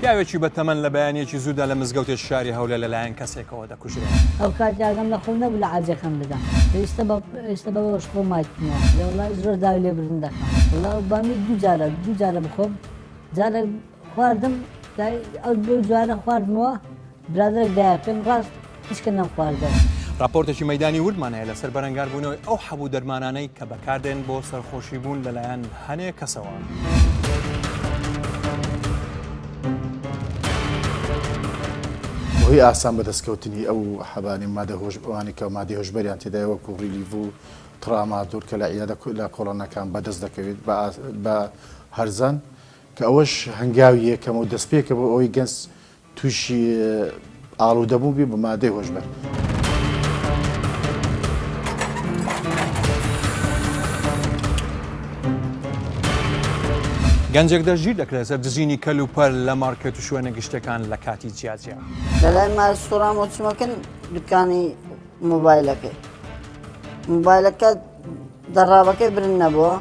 پیاوێکی بەتەمەن لە بەیانێکی زوودا لە مزگەوتێ شاری هەولێر لەلایەن کەسێکەوە دەکوژرێت. ئەو کاتیاگەم لە خۆم نەبوو لە عاجەکەم بدەم. ئێستا بەوەش خۆمایتمەوە وەڵای زۆر داوای لێ برن دەکەم. وەڵای بامی دوو جارە بخۆم جارە خواردم ئەو دوو جارە خواردمەوە برادر دایە پێم ڕاست هیچکە نەخواردەوە. راپۆرتێکی مەیدانی وردمانەیە لەسەر بەرەنگاربوونەوەی ئەو هەبوو دەرمانانەی کە بەکاردێن بۆ سەرخۆشی بوون لەلایەن هەنێک کەسەوە. هۆی ئاسان بەدەستکەوتنی ئەو حەبانی مادە هۆشبەوانی کە مادەی هۆشبەریان تێدایە وەکو ڕیلیڤ و ترامادور کە لە عیادە لە کۆڵۆنەکان بەدەست دەکەوێت بە هەرزان کە ئەوەش هەنگاوی یەکەم و دەستپێکە بۆ ئەوەی گەنج تووشی ئاڵوودەبوو بێ بە مادەی هۆشبەر. گەنجێک دەژیر دەکرێت سەر دزینی کەل و پەر لە مارکێت و شوێنە گشتەکان لە کاتی جیاجیا. لەلای ماسوورام و چمەکەن دوکانی مۆبایلەکە دەڕاوەکەی برن نەبووە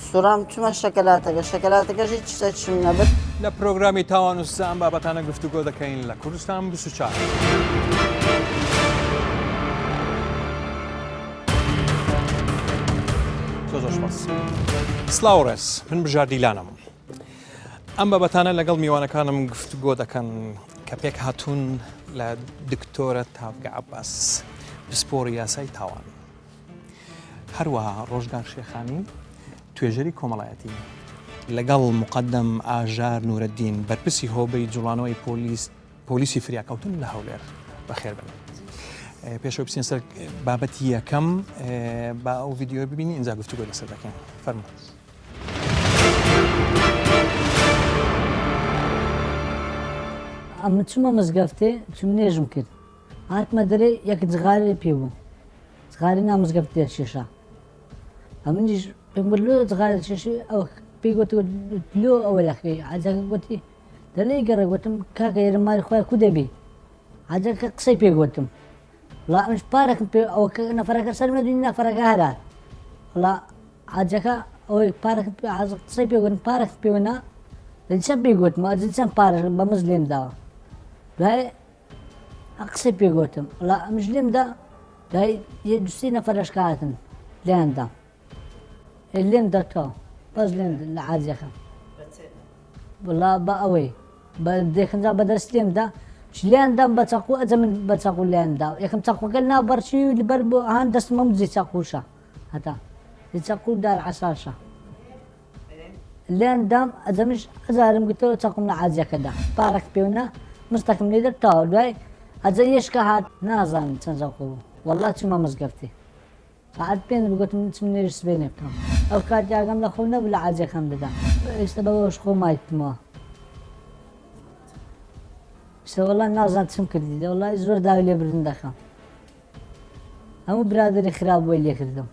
سوورام چمە شەکەلاتەکەش هیچ شتێکم نەبێت. لە پرۆگرامی تاوان و سزا ئەم بابەتانە گفتوگۆ دەکەین لە کوردستان 24. سلااوڕێز من بژار دیلانم. ئەم بابەتانە لەگەڵ میوانەکانم گفتوگۆ دەکەن کە پێک هاتوون لە دکتۆرە تافگە عەباس پسپۆڕی یاسای تاوان. هەروەها ڕۆژگار شێخانی توێژەری کۆمەڵایەتی لەگەڵ مقەدەم ئاژار نورەدین بەرپرسی هۆبەی جوڵانەوەی پۆلیسی فریاکەوتن لە هەولێر بەخێر بن. پێشەوە بچین سەر بابەتی یەکەم با ئەو ڤیدیۆ ببینی ئینجا گفتوگۆ لەسەر دەکەین. فەرموو. ئەمە چوومە مزگەفتێ چوم نێژم کرد هاتمە دەرێ یەک جغاری پێ بوو جغاری نا مزگەفتێ شێشە ئەمنیش پێم گوت لۆ جغاری شێشی ئەو پێی گوت لۆ ئەوە لەخوێ حاجەکە گوتی دەرێی گەڕێ گوتم کاکە ئێرەماری خۆی کو دەبێ حاجەکە قسەی پێ گوتم وڵا ئەمش پارەکەم پێ ئەوە نەفەرەکە سەرمە دوی نەفەرەکە هەرات وڵا حاجەکە ئەوەی پارەکە قسەی پێ گوتم پارەکە پێوەنا چەند پێی گوتم چەند پارەکە بە مز لێم داوە دوای قسەی پێ گوتم وڵا ئەمش لێم دا دوای دوستی نەفەرەشکە هاتن لێیاندا لێم دەتەوە بەس لێم لە عاجەکە وڵا بە ئەوەی بە دێخنجا بەدەست لێمدا لێیاندام بە چاقو ئەجە من بە چاقو لێیاندا یەکەم چاقوەکە ناو بەرچی لەبەر بۆ ئەهان دەستمەم جێ چاقوشە هەتا جێ چاقو دار عەساشە لێیاندام ئەجەمش ئەزارم گوتەوە چاقوم لە عاجەکەدا پارەک پێوەنا مستەکەم لێ دەرتاوە دوای ئەجە یەشکە هات نازانم چەند چاقو بوو وەڵا چوومە مزگەفتی ساعت پێنج بگوتم چم نێژ سبێنێ بکەم ئەو کاتیاگەم لە خۆم نەبوو لە عاجەکەم بدەم ئێستا بەوەش خۆمایتمەوە وەڵا نازان چم کردی وەڵای زۆر داوای لێ برن دەکەم هەموو برادری خراپ بۆی لێ کردم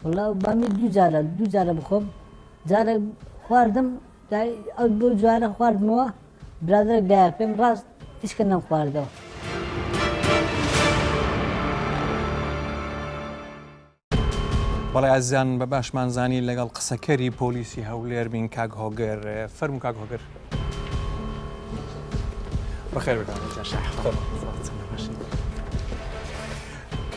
وەڵا بامی دوو جارە بخۆم جارە خواردم ئەو بۆ جوارە خواردمەوە برادر دایە پێم ڕاست هیچکە نەخواردەوە. بەڵێ ئازیان بە باشمانزانی لەگەڵ قسەکەری پۆلیسی هەولێر بین کاک هۆگر فەرموو کاک هۆگر. بەخێر بێتان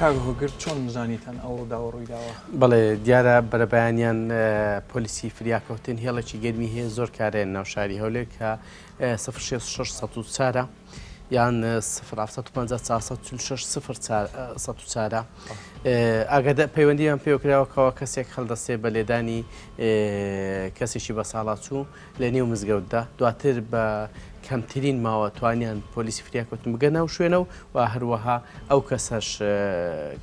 کاک هۆگر چۆن نزانیتان ئەو ڕوودا و ڕوویداوە؟ بەڵێ دیارە بەرەبەیانیان پۆلیسی فریاکەوتن هێڵێکی گەرمی هەیە زۆر کارێن ناو شاری هەولێر کە 066 یان 0 ئاگادە پەیوەندیان پێوەکراوەکەوە کەسێک هەڵدەستێ بە لێدانی کەسێکی بە ساڵات چوو لە نێو مزگەوتدا دواتر بە کەمترین ماوە توانیان پۆلیسی فریاکەوتن بگە ناو شوێنە و هەروەها ئەو کەسەش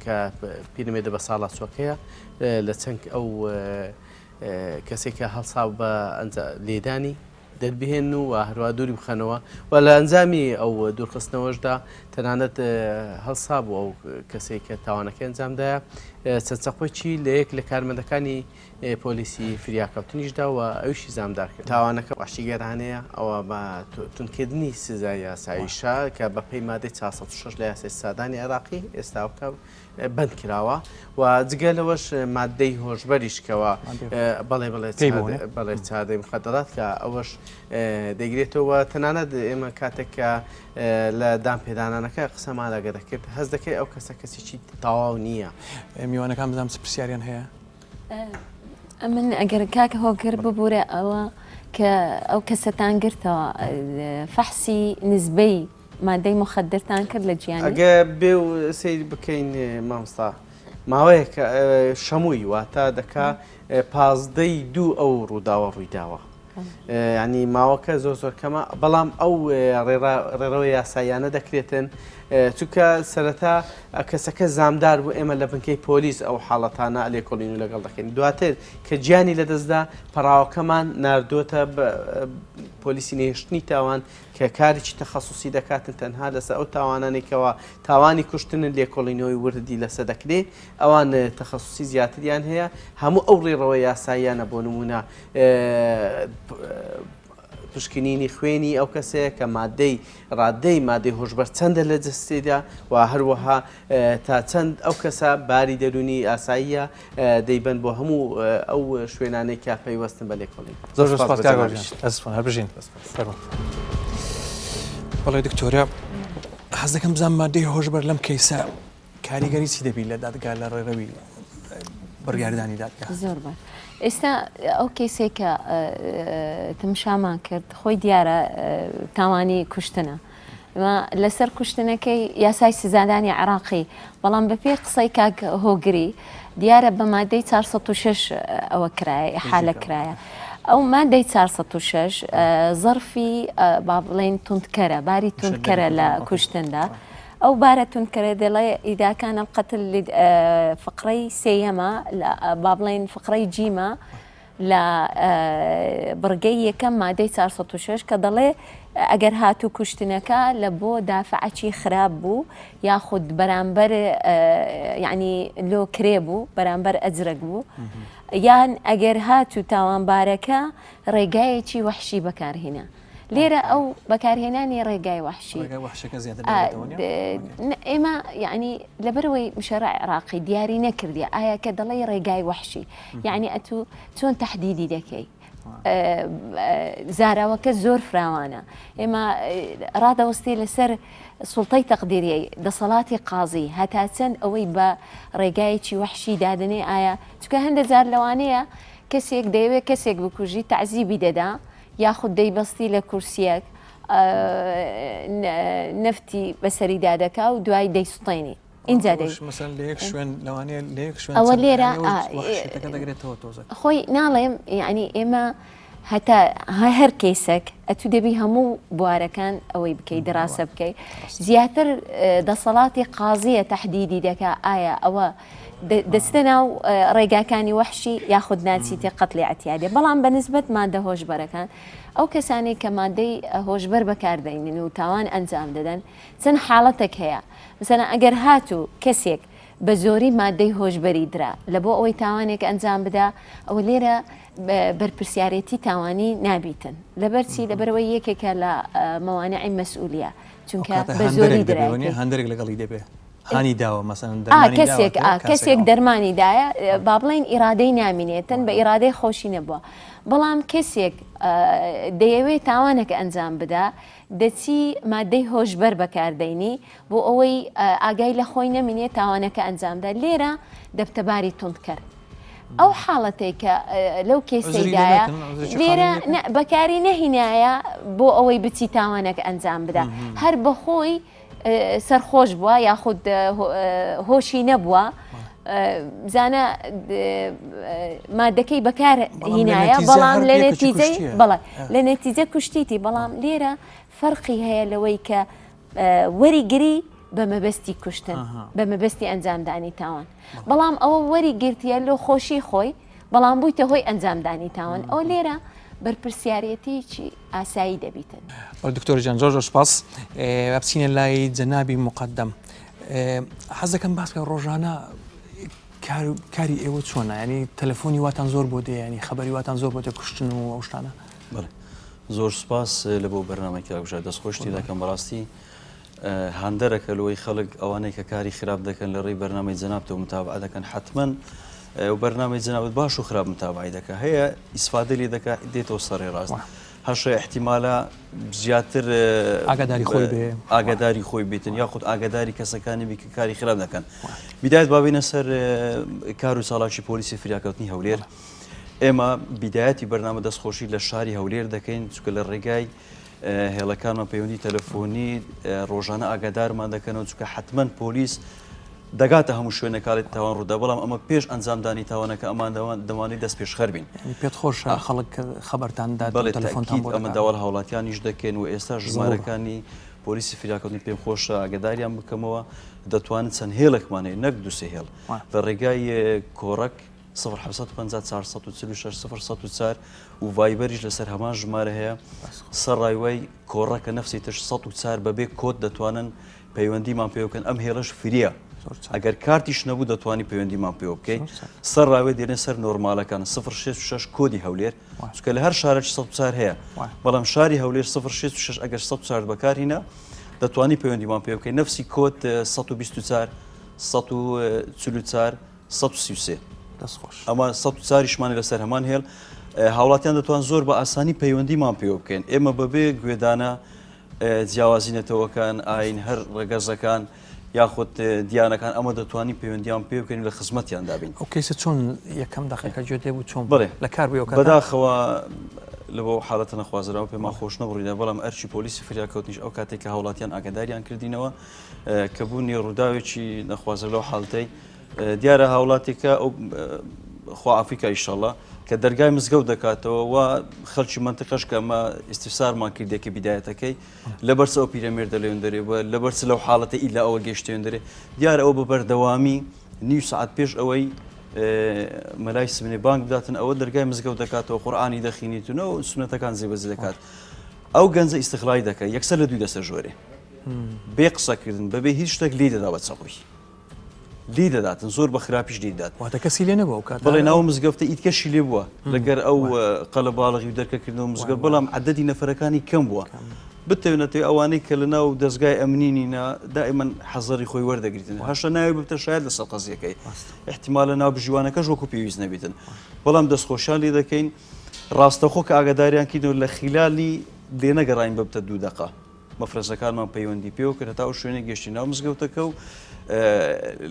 کە پیرمێدە بە ساڵات چووەکەیە لە چەند ئەو کەسێکە هەڵساو بە لێدانی دەربهێن و هەروە دووری بخەنەوە و لە ئەنجامی ئەو دوورخستنەوەشدا تەنانەت هەڵسا بووە و کەسێک کە تاوانەکە ئەنجامدایە سەرچەقۆیی لە یەک لە کارمەندەکانی پۆلیسی فریاکەوتنیشدا و ئەوشی زامدار کرد تاوانەکە واشی گەرانەیە ئەوە بە تونکردنی سزای یاساییشا کە بە پێی مادەی 406 لە یاسای سادانی عێراقی ئێستاکە بند کراوە و جگە لەوەش مادەی هۆشبەریشکەوە بەڵێ چادەی مخدرات کە ئەوەش دەگرێتەوە تەنانەت ئێمە کاتێک کە لە دامپێدانانەکە قسەمان لەگە دەکرد هەست دەکەی ئەو کەسە کەسێکی تەواو نییە میوانەکان بزانام چ پرسیاریان هەیە من ئەگەر کاکە هۆگر ببوورە ئەوە کە ئەو کەسەتان گرتەوە فەحسی نزبەی مادەی مخدرتان کرد لە گیانی ئەگە بێ و سیر بکەین مامستا ماوەیە کە شەمووی واتە دەکا 15 ئەو ڕووداوە ڕوویداوە ینی ماوەکە زۆر کەمە بەڵام ئەو ڕێڕەوە یاساییانە دەکرێتن چونکە سەرەتا کەسەکە زامدار بوو ئێمە لە بنکەی پۆلیس ئەو حاڵەتانە لێکۆڵین و لەگەڵ دەکەین دواتر کە گیانی لەدەستدا پەراوەکەمان ناردۆتە پۆلیسی نێشتنی تاوان کە کارێکی تەخەسوسی دەکاتن تەنها لەسەر ئەو تاوانانێکەوە تاوانی کوشتنن لێکۆڵینەوەی وردی لەسەر دەکرێت ئەوان تەخەسوسی زیاتریان هەیە هەموو ئەو ڕێڕەوە یاساییانە بۆ نمونە پشکنینی خوێنی ئەو کەسەیە کە ڕادەی مادەی هۆشبەر چەندە لە جستێدا و هەروەها تا چەند ئەو کەسە باری دەرونی ئاساییە دەیبەن بۆ هەموو ئەو شوێنانەی کە پەیوەستن بە لێکۆڵین هەربژین بەڵێ دکتۆرە حەز دەکەم بزانم مادەی هۆشبەر لەم کەیسە کاریگەری چی دەبی لە دادگا لە ڕێڕەوی بڕیاردانی دادگا زۆر باش ئێستا ئەو کەسێک کە تمشامان کرد خۆی دیارە تاوانی کوشتنە لەسەر کوشتنەکەی یاسای سزادانی عێراقی بەڵام بەپێی قسەی کاک هۆگری دیارە بە مادەی 406 ئەوە کرایە ئیحالە کرایە ئەو مادەی 406 زەرفی با بڵێن توندکەرە باری توندکەرە لە کوشتندا ئەو بارە توندکەرە دەڵێ ئیدا کان القتل فقرەی سێیەمە با بڵێن فقرەی جیمە لە بڕگەی یەکەم مادەی 406 کە دەڵێ ئەگەر هاتوو کوشتنەکە لە بۆ دافعەکی خراپ بوو یاخود بەرامبەر یعنی لۆ کرێ بوو بەرامبەر ئەجرەک بوو یان ئەگەر هاتوو تاوانبارەکە ڕێگایەکی وەحشی بەکارهێنا لێرە ئەو بەکارهێنانی ڕێگای وەحشی ئێمە یعنی لەبەرەوەی مشەڕع عێراقی دیاری نەکردی ئایا کە دەڵێ ڕێگای وەحشی یعنی ئەتوو چۆن تەحدیدی دەکەی زاراوەکە زۆر فراوانە ئێمە ڕادەوەستی لەسەر سوڵتەی تەقدیریەی دەسەڵاتی قازی هەتا چەند ئەوەی بە ڕێگایەکی وەحشی دادنێ ئایا چکە هەندە جار لەوانەیە کەسێک دەیەوێت کەسێک بکوژی تەعزیبی دەدا یاخود دەیبەستی لە کورسیەک نفتی بەسەری دادەکا و دوای دەیسوڵێنی اینجا ئەوە لێرە خۆی ناڵێم یعنی ئێمە هەتا هەر کەیسێک ئەتوو دەبی هەموو بوارەکان ئەوەی بکەی دەراسە بکەی زیاتر دەسەڵاتی قازیە تەحدیدی دەکا ئایا ئەوە دەستە ناو ڕێگاکانی وەحشی یاخود ناچیتێ قەتلی ئەتیادێ بەڵام بەنسبەت مادە هۆشبەرەکان ئەو کەسانی کە مادەی هۆشبەر بەکاردەینن و تاوان ئەنجام دەدەن چەند حاڵەتێک هەیە مثلا ئەگەر هاتوو کەسێک بە زۆری مادەی هۆشبەری درا لە بۆ ئەوەی تاوانێک ئەنجام بدا ئەوە لێرە بەرپرسیارەتی تاوانی نابیتن لەبەرچی لەبەرەوەی یەکێکە لە مەوانعی مەسئولە چونکە بە زۆری درا هەندێک لەگەڵی دەبێ هانی داوە مەسەن کەسێک دەرمانی دایە با بڵێن ئیرادەی نامینێتن بە ئیرادەی خۆشی نەبووە بەڵام کەسێک دەیەوێت تاوانێک ئەنجام بدا دەچی مادەی هۆشبەر بەکاردەینی بۆ ئەوەی ئاگای لە خۆی نەمینێت تاوانەکە ئەنجامدا لێرە دەبتەباری توندکەر ئەو حاڵەتێکە لەو کێسەیدایە لێرە بەکاری نەهینایە بۆ ئەوەی بچی تاوانێک ئەنجام بدا هەر بەخۆی سەرخۆش بووە یاخود هۆشی نەبووە زانە مادەکەی بەکار هینایە بەڵام لە نەتیجە کوشتیتی بەڵام لێرە فەرقی هەیە لەوەی کە وەریگری بە مەبەستی کوشتن بە مەبەستی ئەنجامدانی تاوان بەڵام ئەوە وەریگرتیە لە خۆشی خۆی بەڵام بوویتە هۆی ئەنجامدانی تاوان ئەو لێرە بەرپرسیارەتیی ئاسایی دەبیتن. دکتۆر جان زۆر سپاس بچینە لای جەنابی مقدم حەز دەکەم باس بکە ڕۆژانە کاری ئێوە چۆنە ینی تەلەفۆنی واتان زۆر بۆ دێ ینی خەبەری واتان زۆر بۆ دێ کوشتن و ئەو شتانە. زۆر سپاس لە بۆ بەرنامەی کاکوژە دەستخۆشتی دەکەم بەڕاستی هەندەرەکە لەوەی خەڵک ئەوانەی کە کاری خراپ دەکەن لە ڕێی بەرنامەی جەنابتەوە متابعە دەکەن حتمما و بەرنامەی جەنابەت باش و خراپ متابعی دەکە هەیە ئیسفادە لێ دەکا دێتەوە سەرێ ڕاست هەشە احتیمالە زیاتر ئاگاداری خۆی بێتن یاخود ئاگاداری کەسەکانی بی کە کاری خراپ دەکەن بیدایەت بابینە سەر کار و ساڵاکی پۆلیسی فریاکەوتنی هەولێر ئێمە بیدایەتی بەرنامە دەستخۆشی لە شاری هەولێر دەکەین چکە لە ڕێگای هێڵەکانمان پەیوەندی تەلەفۆنی ڕۆژانە ئاگادارمان دەکەنەوە چکە حتمما پۆلیس دەگاتە هەموو شوێنەکڵێت تاوان ڕوودا بەڵام ئەمە پێش ئەنجامدانی تاوانەکە ئەمان دەوانێت دەست پێش خەربین پێت خۆشە خەڵک خەبەرتاندا ئەمە داوال هاوڵاتیانیش دەکەن و ئێستا ژمارەکانی پۆلیسی فریاکەوتنی پێم خۆشە ئاگداریان بکەمەوە دەتوانن چەند هێڵێکمان هەیە نەک دووسێ هێڵ لە ڕێگای کۆڕک 1950 و ڤایبەریش لەسەر هەمان ژمارە هەیە سەرڕایوای کۆڕەکە نەفسی تش 104 بەبێ کۆت دەتوانن پەیوەندیمان پێ بکەن ئەم هێڵەش فریە ئەگەر کارتیش نەبوو دەتوانی پەیوەندیمان پێ بکەیت سەرڕاوێ دێنێ سەر نۆرمالەکان 06 کۆدی هەولێر چکە لە هەر شارێک 104 هەیە بەڵام شاری هەولێر 06 ئەگەر 104 بەکارهینە دەتوانی پەیوەندیمان پێ بکەیت نەفسی کۆت 124 144 133 ئەمە 104شمانی لەسەر هەمان هێڵ هاوڵاتیان دەتوان زۆر بە ئاسانی پەیوەندیمان پێ بکەین ئێمە بەبێ گوێدانە جیاوازینەتەوەکان ئاین هەر ڕێگەزەکان یاخود دیانەکان ئەمە دەتوانین پەیوەندیان پێ بکەین لە خزمەتیان دابین ئەو کەیسە چۆن یەکەم دەقیقە گوێ دێ بوو چۆن بڵێ لە کار بێ بەداخەوە لە بۆ حاڵەتە نەخوازراوە پێمان خۆش نەبڕیدا بەڵام ئەرچی پۆلیسی فریاکەوتنیش ئەو کاتێک کە هاوڵاتیان ئاگاداریان کردینەوە کە بوونی ڕووداوێکی نەخوازر لەو حاڵتەی دیارە هاوڵاتێکە ئەو خواعافیکە ئیشەڵڵا کە دەرگای مزگەوت دەکاتەوە و خەڵکی منتقەش کە ئەمە ئیستیفسارمان کردێکی بیدایەتەکەی لەبەرچ ئەو پیرەمێردە لەوێن دەرێ بە لەبەرچ لەو حاڵەتە ئیلا ئەوە گەشتێن دەرێ دیارە ئەو بە بەردەوامی نیو سعات پێش ئەوەی مەلای سبنێ بانک بداتن ئەوە دەرگای مزگەوت دەکاتەوە قورئانی دەخینیتونەوە و سونەتەکان جێبەجێ دەکات ئەو گەنجە ئیستیغلای دەکات یەکسەر لە دوی دەسە ژۆرێ بێ قسەکردن بەبێ هیچ شتێک لی دەدا بە چەقوی لی دەداتن زۆر بە خراپیش لیدات واتە کەسی لێ نەبوو کات بڵێ ناو مزگەفتە ئیتکەشی لێ بووە لەگەر ئەو قەلە باڵغی و دەرکەکردنەوە مزگەفت بەڵام عەدەدی نەفەرەکانی کەم بووە بتەوێنێتەوەی ئەوانەی کە لە ناو دەستگای ئەمنینینا دائیمەن حەزەری خۆی وەردەگریتن هەشە ناوی ببتە شاید لەسەر قەزیەکەی احتیمالە ناو بژیوانەکەش وەکو پێویست نەبیتن بەڵام دەستخۆشیان لێ دەکەین ڕاستەخۆ کە ئاگاداریان کردەوە لە خیلالی لێ نەگەڕاین ببتە 2 دقە مەفرەزەکانمان پەیوەندی پێ کرد تا ئەو شوێنە گەشتی ناو مزگەوتەکە و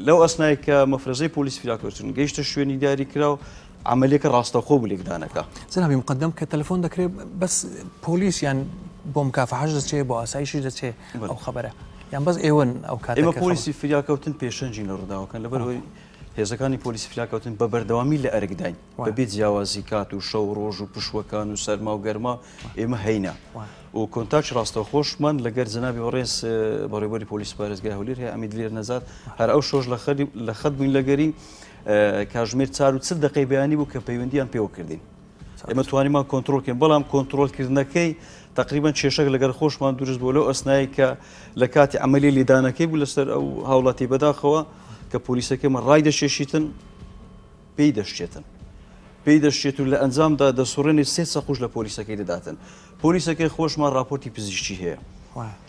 لەو ئەسنای کە مەفرەزەی پۆلیس فریاکەوتن گەیشتە شوێنی دیاری کرا و عملێکە ڕاستەخۆ بوو لێکدانەکە جەنابی مقدم کە تەلەفۆن دەکرێت بەس پۆلیس یان بۆ مکافحەش دەچێت بۆ ئاسایشی دەچێت ئەو خەبەرە یان بەس ئێوەن ئەو کاتە ئێمە پۆلیسی فریاکەوتن پێشەنجین لە ڕووداوەکان لەبەرەوەی هێزەکانی پۆلیسی فریاکەوتن بە بەردەوامی لە ئەرگداین بەبێ جیاوازی کات و شەو ڕۆژ و پشوەکان و سەرما و گەرما ئێمە هەینە و کۆنتاک ڕاستەخۆشمان لەگەر جەنابی بەڕێز بەڕێوەری پۆلیس پارێزگای هەولێر هەیە ئەمید لێر نەزات هەر ئەو شۆژ لە خەت بووین لەگەری کاژمێر 4 دقەی بەیانی بوو کە پەیوەندیان پێوە کردین ئێمە توانیمان کۆنتڕۆلکەین بەڵام کۆنتڕۆلکردنەکەی تقریبان کێشەک لەگەر خۆشمان دروست بوو لەو ئەسنایی کە لە کاتی عملی لێدانەکەی بوو لەسەر ئەو هاوڵاتی بەداخەوە کە پۆلیسەکەمە ڕای دەشێشیتن پێی دەشتێت و لە ئەنجامدا دەسوڕێنی 3 سەقوش لە پۆلیسەکەی دەداتن پۆلیسەکەی خۆشمان راپۆرتی پزیشکی هەیە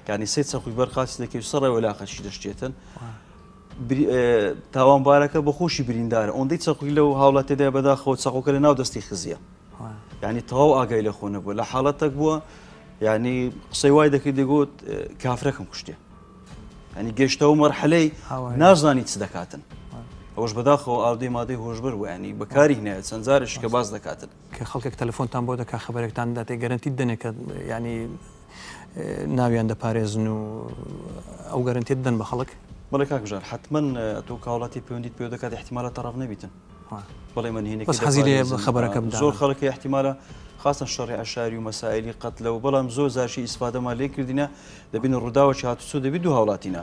یعنی 3 سەقوی بەرخاسی دەکەی سەڕای وەلاقەشی دەشتێتن تاوانبارەکە بە خۆشی بریندارە ئەوەندەی چەقوی لەو هاوڵاتێدا بەداخەوە چەقۆکە لە ناو دەستی خزیە یعنی تەواو ئاگای لە خۆ نەبووە لە حاڵەتێک بووە یعنی قسەی وای دەکرد دەگوت کافرەکەم کوشتێ ینی گەشتەوە مەرحەلەی نازانی چ دەکاتن ئەوش بەداخەوە ئاودەی مادەی هۆشبەر و ینی بەکاری هەیە چەند جارێک کە باز دەکاتن کە خەڵکێک تەلەفۆنتان بۆ دەکات خەبەرێکتان دەدات گەرنتی دەنێکە ینی ناویان دەپارێزن و ئەو گەرنتیت دەن بە خەڵک بەڵێ کاکژان حتمما تۆ کاوڵاتی پەیوەندیت پێ دەکات احتیمالە تەڕاف نەبیتن بەڵێ من هینێکی بەس حەزی لێ خەبەرەکە بدات زۆر خەڵکی احتیمالە خاصن شەڕی عشاری و مەسائلی قەتلە و بەڵام زۆر زارشی ئیسفادەمان لێ کردینە دەبین ڕووداوە هاتوچۆ دەبی دوو هاوڵاتینە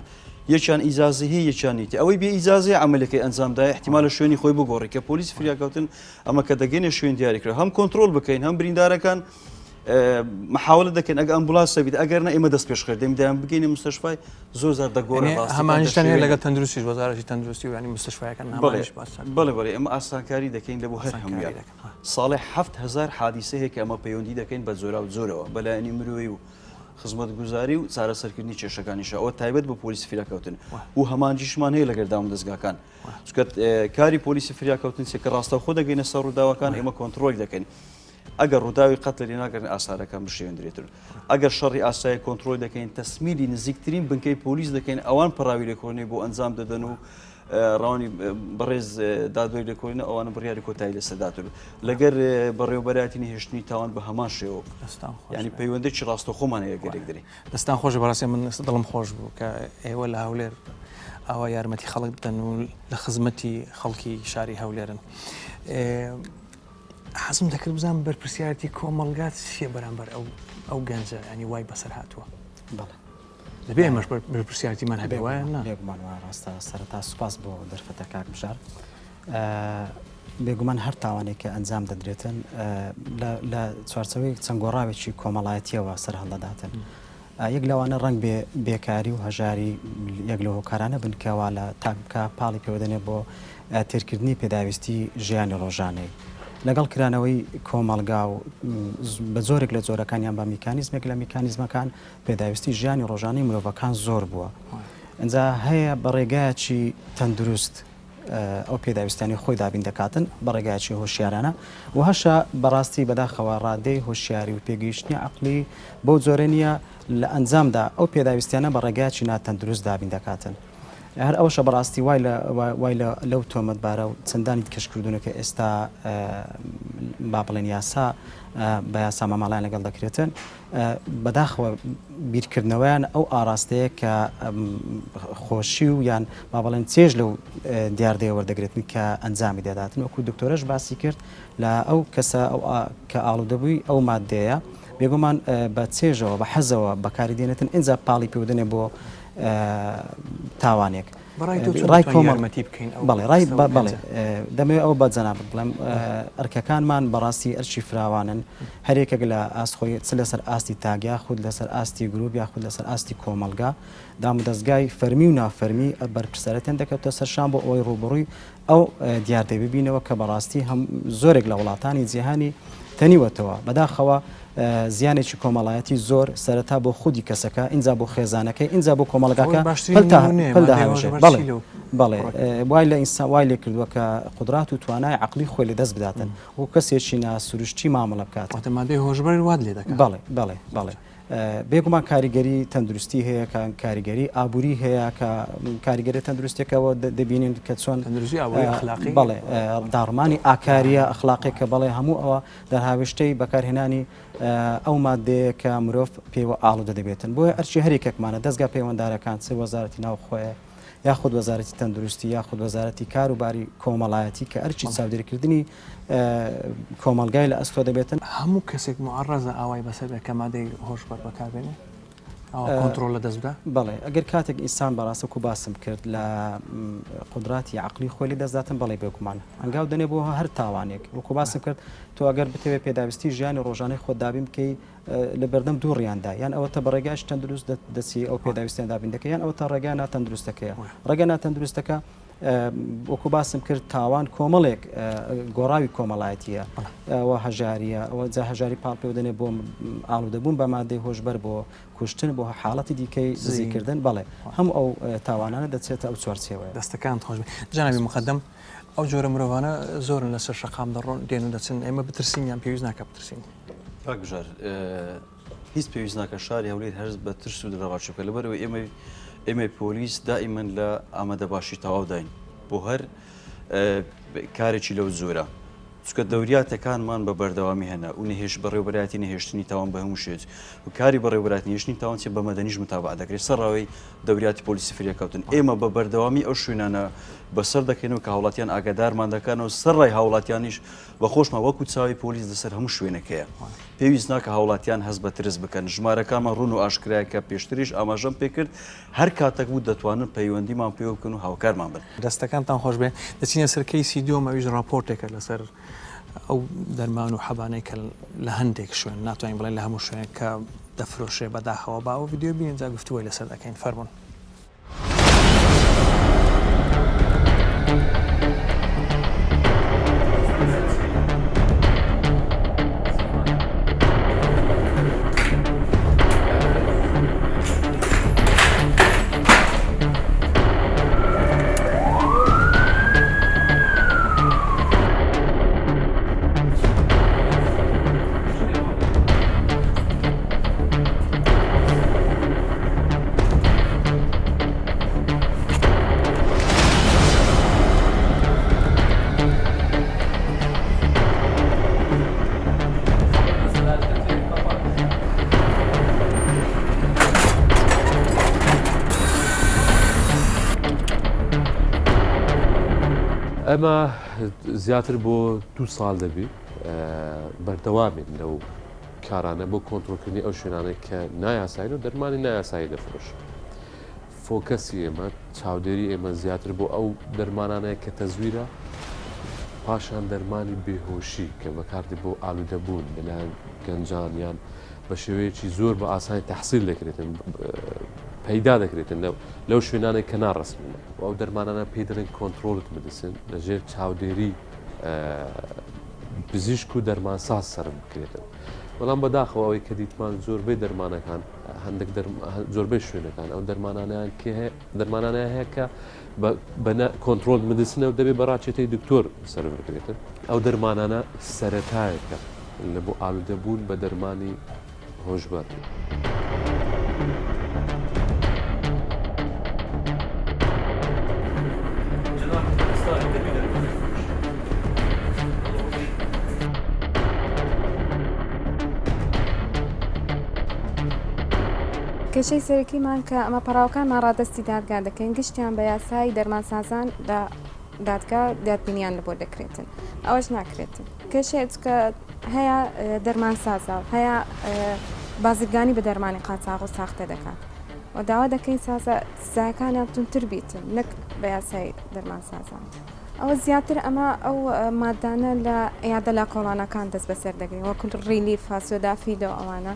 یەکیان ئیزازی هەیە یەکیان نیتی ئەوەی بێ ئیزازی عملەکەی ئەنجامدا احتیمالە شوێنی خۆی بگۆڕی کە پۆلیس فریاکەوتن ئەمە کە دەگەنێ شوێن دیاریکرا هەم کۆنتترۆل بکەین هەم بریندارەکان محاولە دەکەن ئەگە ئەمبولاس بیت ئەگەر نە ئێمە دەست پێشخێ دەمیدایان بگەینە مستشفای زۆر زار دەگۆڕێ هەمانشتان هەیە لەگەڵ تەندروستی وەزارەتی تەندروستی و ینی مستشفایەکان بەڵێ بەڵێ ئەمە ئاسانکاری دەکەین لە بۆ هەر هەمویان ساڵی 7,000 حادیسە هەیە کە ئەمە پەیوەندی دەکەین بە زۆرا و زۆرەوە بەلایەنی مرۆی و خزمەت گوزاری و چارەسەرکردنی کێشەکانیشە ئەوە تایبەت بە پۆلیسی فریاکەوتن و هەمانجیشمان هەیە لەگەر داوام دەستگاکان چکە کاری پۆلیسی فریاکەوتن کە ڕاستە خۆ دەگەینە سەر ڕووداوەکان ئێمە کۆنتترۆل دەکەین ئەگەر ڕووداوی قەت لە لێناگەرن ئاسارەکان بشێندرێتن ئەگەر شەڕی ئاسایی کۆنتترۆل دەکەین تەسمیلی نزیکترین بنکەی پۆلیس دەکەین ئەوان پەراوی لێکۆڵینەوەی بۆ ئەنجام دەدەن و ڕوانی بەڕێز دادوای لێکۆڵینە ئەوانە بڕیاری کۆتایی لەسەرداتن لەگەر بەڕێوەبەراتنی هێشتنی تاوان بە هەمان شێوە ینی پەیوەندێکی ڕاستەخۆمان هەیە گەرێک دەری دەستان خۆش بەڕاستی من دڵم خۆش بوو کە ئێوە لە هەولێر ئەوە یارمەتی خەڵک بدەن و لە خزمەتی خەڵکی شاری هەولێرن حەزم دەکرد بزانم بەرپرسیارەتی کۆمەڵگات چیە بەرامبەر ئەو گەنجە ینی وای بەسەر هاتووە دەبێ ئێمەش بەرپرسیارەتیمان هەبێ وایە بێگومان ڕاستە سەرەتا سوپاس بۆ دەرفەتە کاک بژار بێگومان هەر تاوانێک کە ئەنجام دەدرێتن لە چوارچەوەی چەند گۆڕاوێکی کۆمەڵایەتیەوە سەر هەڵدەداتن یەک لەوانە ڕنگ بێکاری و هەژاری یەک لە هۆکارانە بنکەوە لە تاکە پاڵی پێوەدەنێ بۆ تێرکردنی پێداویستی ژیانی ڕۆژانەی لەگەڵ کرانەوەی کۆمەڵگا و بە زۆرێک لە جۆرەکانیان بە میکانیزمێک لە میکانیزمەکان پێداویستی ژیانی ڕۆژانەی مرۆڤەکان زۆر بووە ئەنجا هەیە بە ڕێگایەکی تەندروست ئەو پێداویستانی خۆی دابین دەکاتن بە ڕێگایکی هۆشیارانە و هەشە بەڕاستی بەداخەوە ڕادەی هۆشیاری و پێگەیشتنی عەقلی بۆ جۆرە نیە لە ئەنجامدا ئەو پێداویستیانە بە ڕێگایکی ناتەندروست دابین دەکاتن هەر ئەوشە بەڕاستی وای لەو تۆمەتبارە و چەندانی کەشکردونە کە ئێستا با بڵێن یاسا بە یاسا ماماڵیان لەگەڵ دەکرێتن بەداخەوە بیرکردنەوەیان ئەو ئاراستەیە کە خۆشی و یان با بڵێن چێژ لەو دیاردەیە وەردەگرێتن کە ئەنجامی دەداتن وەکو دکتۆرەش باسی کرد لە ئەو کەسە کە ئاڵوودەبووی ئەو مادەیە بێگومان بە چێژەوە بە حەزەوە بەکاری دێنێتن ئینجا پاڵی پێودنێ بۆ تاوانێک ڕای کۆمەڵمەتی بکەین بەڵێ دەمەوێت ئەو بە جەناب بڵێم ئەرکەکانمان بەڕاستی ئەرچی فراوانن هەرێکێک لە ئاسخۆی چ لەسەر ئاستی تاگیا خود لەسەر ئاستی گرروپ یا خود لەسەر ئاستی کۆمەلگا دام و دەستگای فەرمی و نافەرمی بەرپرسەرەتیان دەکەوتە سەرشان بۆ ئەوەی ڕوبڕووی ئەو دیاردەی ببینەوە کە بەڕاستی هەم زۆرێک لە وڵاتانی جیهانی تەنیوەتەوە بەداخەوە زیانێکی کۆمەڵایەتی زۆر سەرەتا بۆ خودی کەسەکە اینجا بۆ خێزانەکەی اینجا بۆ کۆمەڵگاکە بەڵێ وای لە ئینسان وای لێ کردووە کە قدرات و توانای عەقلی خۆی لە دەست بداتن و کەسێکی ناسروشتی مامەڵە بکات مادەی هۆشبەر واد لێ دەکات بەڵێ بێگومان کاریگەری تەندروستی هەیە کە کاریگەری ئابووری هەیە کە کاریگەری تەندروستێکەوە دەبینین کە چۆن بەڵێ داڕمانی ئاکاریە ئەخلاقێکە بەڵێ هەموو ئەوە دەرهاوێشتەی بەکارهێنانی ئەو مادەیە کە مرۆڤ پێوە ئاڵوودە دەبێتن بۆیە ئەرچی هەرێکێکمانە دەستگا پەیوەنددارەکان چ وەزارەتی ناوخۆیە یاخود وەزارەتی تەندروستی یاخود وەزارەتی کاروباری کۆمەڵایەتی کە ئەرچی چاودێریکردنی کۆمەلگای لە ئەستۆ دەبێتن هەموو کەسێک معڕەزە ئاوای بەسەر بێ کە مادەی هۆشبەر بەکاربێنێ کۆنتترۆل لە دەستدا بەڵێ ئەگەر کاتێک ئینسان بەڕاستە و باسم کرد لە قدراتی عەقلی خۆی لێ دەستداتن بەڵێ بێگومان ئەنگاو دەنێ بۆ هەر تاوانێک وەکو باسم کرد تۆ ئەگەر بتەوێت پێداویستی ژیانی ڕۆژانەی خۆت دابین بکەی لە بەردەم دوو ڕیاندا یان ئەوە تا بەڕێگایش تەندروست دەچی ئەو پێداویستیان دابین دەکەی یان ئەوە تا ڕێگای ناتەندروستەکەیە ڕێگە ناتەندروستەکە وەکو باسم کرد تاوان کۆمەڵێک گۆڕاوی کۆمەڵایەتیە ئەوە هەژاریە ئەوە جا هەژاری پاڵ پێودەنێ بۆ ئاڵوودەبوون بە مادەی هۆشبەر بۆ کوشتن بۆ حاڵەتی دیکەی زیکردن بەڵێ هەموو ئەو تاوانانە دەچێتە ئەو چوارچێوەیە دەستەکان خۆش جانبی مقدم ئەو جۆرە مرۆڤانە زۆرن لەسەر شەقام دەڕۆن دێن و دەچن ئێمە بترسینیان پێویست ناکە بترسین بژار هیچ پێویست ناکە شاری هەولێر هەرز بە ترس و دڵڕاچووکە لەبەرەوە ئێمە پۆلیس دائیمەن لە ئامادە باشی تەواو داین بۆ هەر کارێکی لەو زۆرە چکە دەوریاتەکانمان بە بەردەوامی هەنا و نهێش بەڕێوەبەرایەتی نەهێشتنی تاوان بە هەموو شێت و کاری بەڕێوەبەرایەتی نهێشتنی تاوان چێ بە مەدەنیش متابع دەکرێت سەرڕاوی دەوریاتی پۆلیسی فریاکەوتن ئێمە بە بەردەوامی ئەو شوێنانە بەسەر دەکەینەوە کە هاوڵاتیان ئاگادارمان دەکەنەوە سەرڕای هاوڵاتیانیش بە خۆشمان وەکو چاوی پۆلیس لەسەر هەموو شوێنەکەیە پێویست ناکە هاوڵاتیان هەست بە ترس بکەن ژمارەکانمان ڕوون و ئاشکرایە کە پێشتریش ئاماژەم پێکرد هەر کاتێک بوو دەتوانن پەیوەندیمان پێ بکەن و هاوکارمان بن دەستەکانتان خۆش بێ دەچینە سەرکەی سیدیۆمە ویژ راپۆرتێکە لەسەر ئەو دەرمان و حەبانەی کە لە هەندێک شوێن ناتوانین بڵێن لە هەموو شوێنێک کە دەفرۆشێ بەداخەوە با ئەو ڤیدیۆ بینین جا گفتووەی لەسەر دەکەین فەرموون. ئەمە زیاتر بۆ 2 ساڵ دەبێت بەردەوامێن لەو کارانە بۆ کۆنتڕۆلکردنی ئەو شوێنانەی کە نایاساین و دەرمانی نایاسایی دەفرۆش. فۆکەسی ئێمە چاودێری ئێمە زیاتر بۆ ئەو دەرمانانەیە کە تەزویرە پاشان دەرمانی بێهۆشی کە بەکاردی بۆ ئالوودەبوون لەلایەن گەنجانیان بە شێوەیەکی زۆر بە ئاسانی تەحسیل دەکرێتن پەیدا دەکرێتن لەو شوێنانێک کە ناڕەسمە و ئەو دەرمانانە پێی دەڵێن کۆنتڕۆلت بدەسن لەژێر چاودێری پزیشک و دەرمانساز سەرم بکرێتن. بەڵام بەداخەوە ئەوەی کە دیتمان زۆربەی دەرمانەکان هەندێک زۆربەی شوێنەکان ئەو دەرمانانیان هەیە کە بە کۆنتڕۆل مدرسنە و دەبێت بەڕاچێتی دکتۆر سەر بکرێتن. ئەو دەرمانانە سەرەتایەکە لە بۆ ئالوودەبوون بە دەرمانی هۆشبەر. کێشەی سەرەکیمان کە ئەمە پەراوەکانمان ڕادستی دادگا دەکەین گشتیان بە یاسای دەرمانسازان دادگا دادبینیان لە بۆ دەکرێتن ئەوەش ناکرێتن. کێشەیە کە هەیە دەرمانسازە هەیە بازرگانی بە دەرمانی قاچاق و ساختە دەکات و داوا دەکەین سزایەکانیان تونتر بیتن نەک بە یاسای دەرمانسازان. ئەوە زیاتر ئەمە ئەو مادانە لە ئەیادە لا کۆڵانەکان دەست بەسەر دەگرین وەکو ڕیلیف سۆدافیدۆ ئەوانە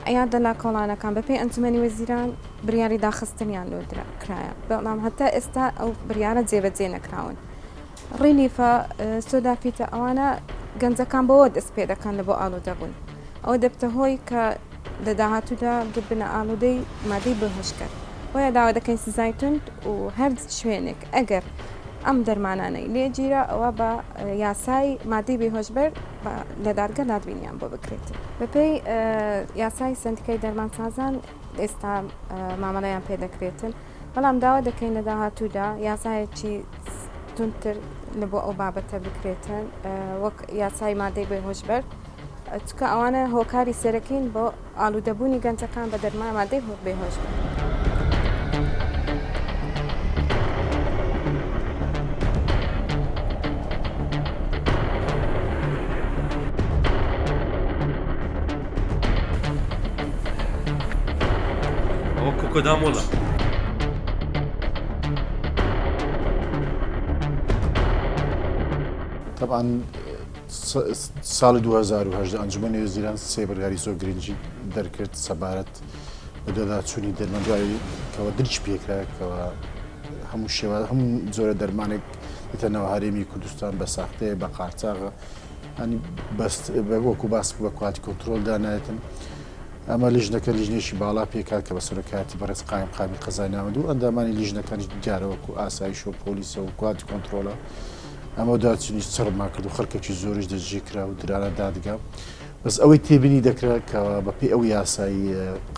ئەیادە لا کۆڵانەکان بەپێی ئەنجومەنی وەزیران بڕیاری داخستنیان لۆ کرایە بەڵام هەتا ئێستا ئەو بڕیارە جێبەجێ نەکراون. ڕیلیفە سۆدافیتە ئەوانە گەنجەکان بەوە دەست پێ دەکەن لە بۆ ئالوودەبوون ئەوە دەبتە هۆی کە لە داهاتوودا بنە ئالوودەی مادەی بەهۆشکرد وایە داوا دەکەین سزای توند و هەر شوێنێک ئەگەر ئەم دەرمانانەی لێگیرە ئەوە بە یاسای مادەی بێهۆشبەر لە دادگا دادبینیان بۆ بکرێت. بەپێی یاسای سندیکەی دەرمانسازان ئێستا مامەڵەیان پێ دەکرێتن بەڵام داوا دەکەین لە داهاتوودا یاسایەکی تونتر لە بۆ ئەو بابەتە بکرێتن وەک یاسای مادەی بێهۆشبەر چکە ئەوانە هۆکاری سەرەکین بۆ ئالوودەبوونی گەنجەکان بە دەرمان مادەی بێهۆشبەر. کدام وڵە؟ طبعا ساڵی 2010 ئەنجومەنی وەزیران سێ بەرگاری زۆر گرنگی دەرکرد سەبارەت بە دەرهاتچوونی دەرمان دوایی کەەوە درچ پێکراکەوە هەموو شێوە هەموو جۆرە دەرمانێک بێتەنەوە هەرێمی کوردستان بە ساختەیە بە قاچاغە هەنی بەست وەکو باس بە کواتی کۆنتڕۆل دانایەتن. ئەمە لیژنەکە لیژنێکی باڵا پێکات کە بە سەرۆکاتی بەڕێز قامی قەزای نامەد و ئەندامانی لیژنەکانی دیارەوەکو ئاسایش و پۆلیسە و کواتی کۆنتڕۆلە ئەمە داچنی چڕما کرد و خەڵکێکی زۆریش دەستگیر کرا و درانە دادگا بەس ئەوەی تێبینی دەکرێتەوە بەپێی ئەو یاسایی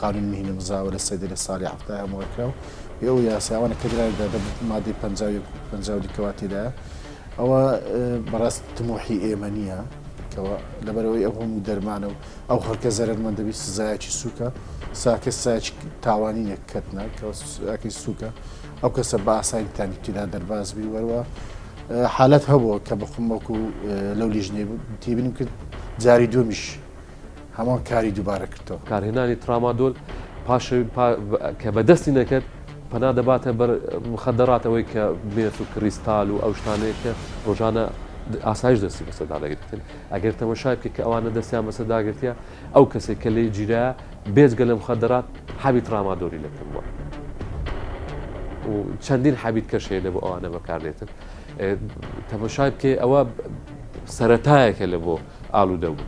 قانون مهینە مزاوە لە سەدە لە ساڵی هەفتە هەمووەکرا و ئەو یاساوانە کە درایدا مادەی 50 دیکەواتیدا ئەوە بەڕاست تمۆحی ئێمە نییە کەەوە لەبەرەوەی ئەو هەموو دەرمانە و ئەو خەڵکە زەرمەند دەبی سزایکی سووکە ساکە ساچ تاوانی یەککەتنا کەکی سووکە ئەو کەسە بە ئاساییتانی تیدا دەربازبی وەروە حالەت هەبووە کە بەخمەکو لەو لیژنێ تێبینیم کرد جاری دومیش هەمان کاری دووبارە کردەوە کارهێنانی ترامادۆل پاش کە بەدەستی نەکرد پەنا دەباتە بەر مخەدەڕاتەوەی کە بێت و کریستال و ئەو شتانەیە کە ڕۆژانە ئاسایش دەستی بەسەدا دەگرتن ئەگەر تەمەشای بکە کە ئەوانە دەستیان بەسەداگرتیا ئەو کەسێک کە لێ گیرایە بێجگە لە مخەدەرات حەبی ترامادۆری لەکردووە و چەندین حەبیت کەشەیە لە بۆ ئەوانە بەکاردێتن تەمەشای بکێ ئەوە سەرەتایەکە لە بۆ ئالوودە بوو.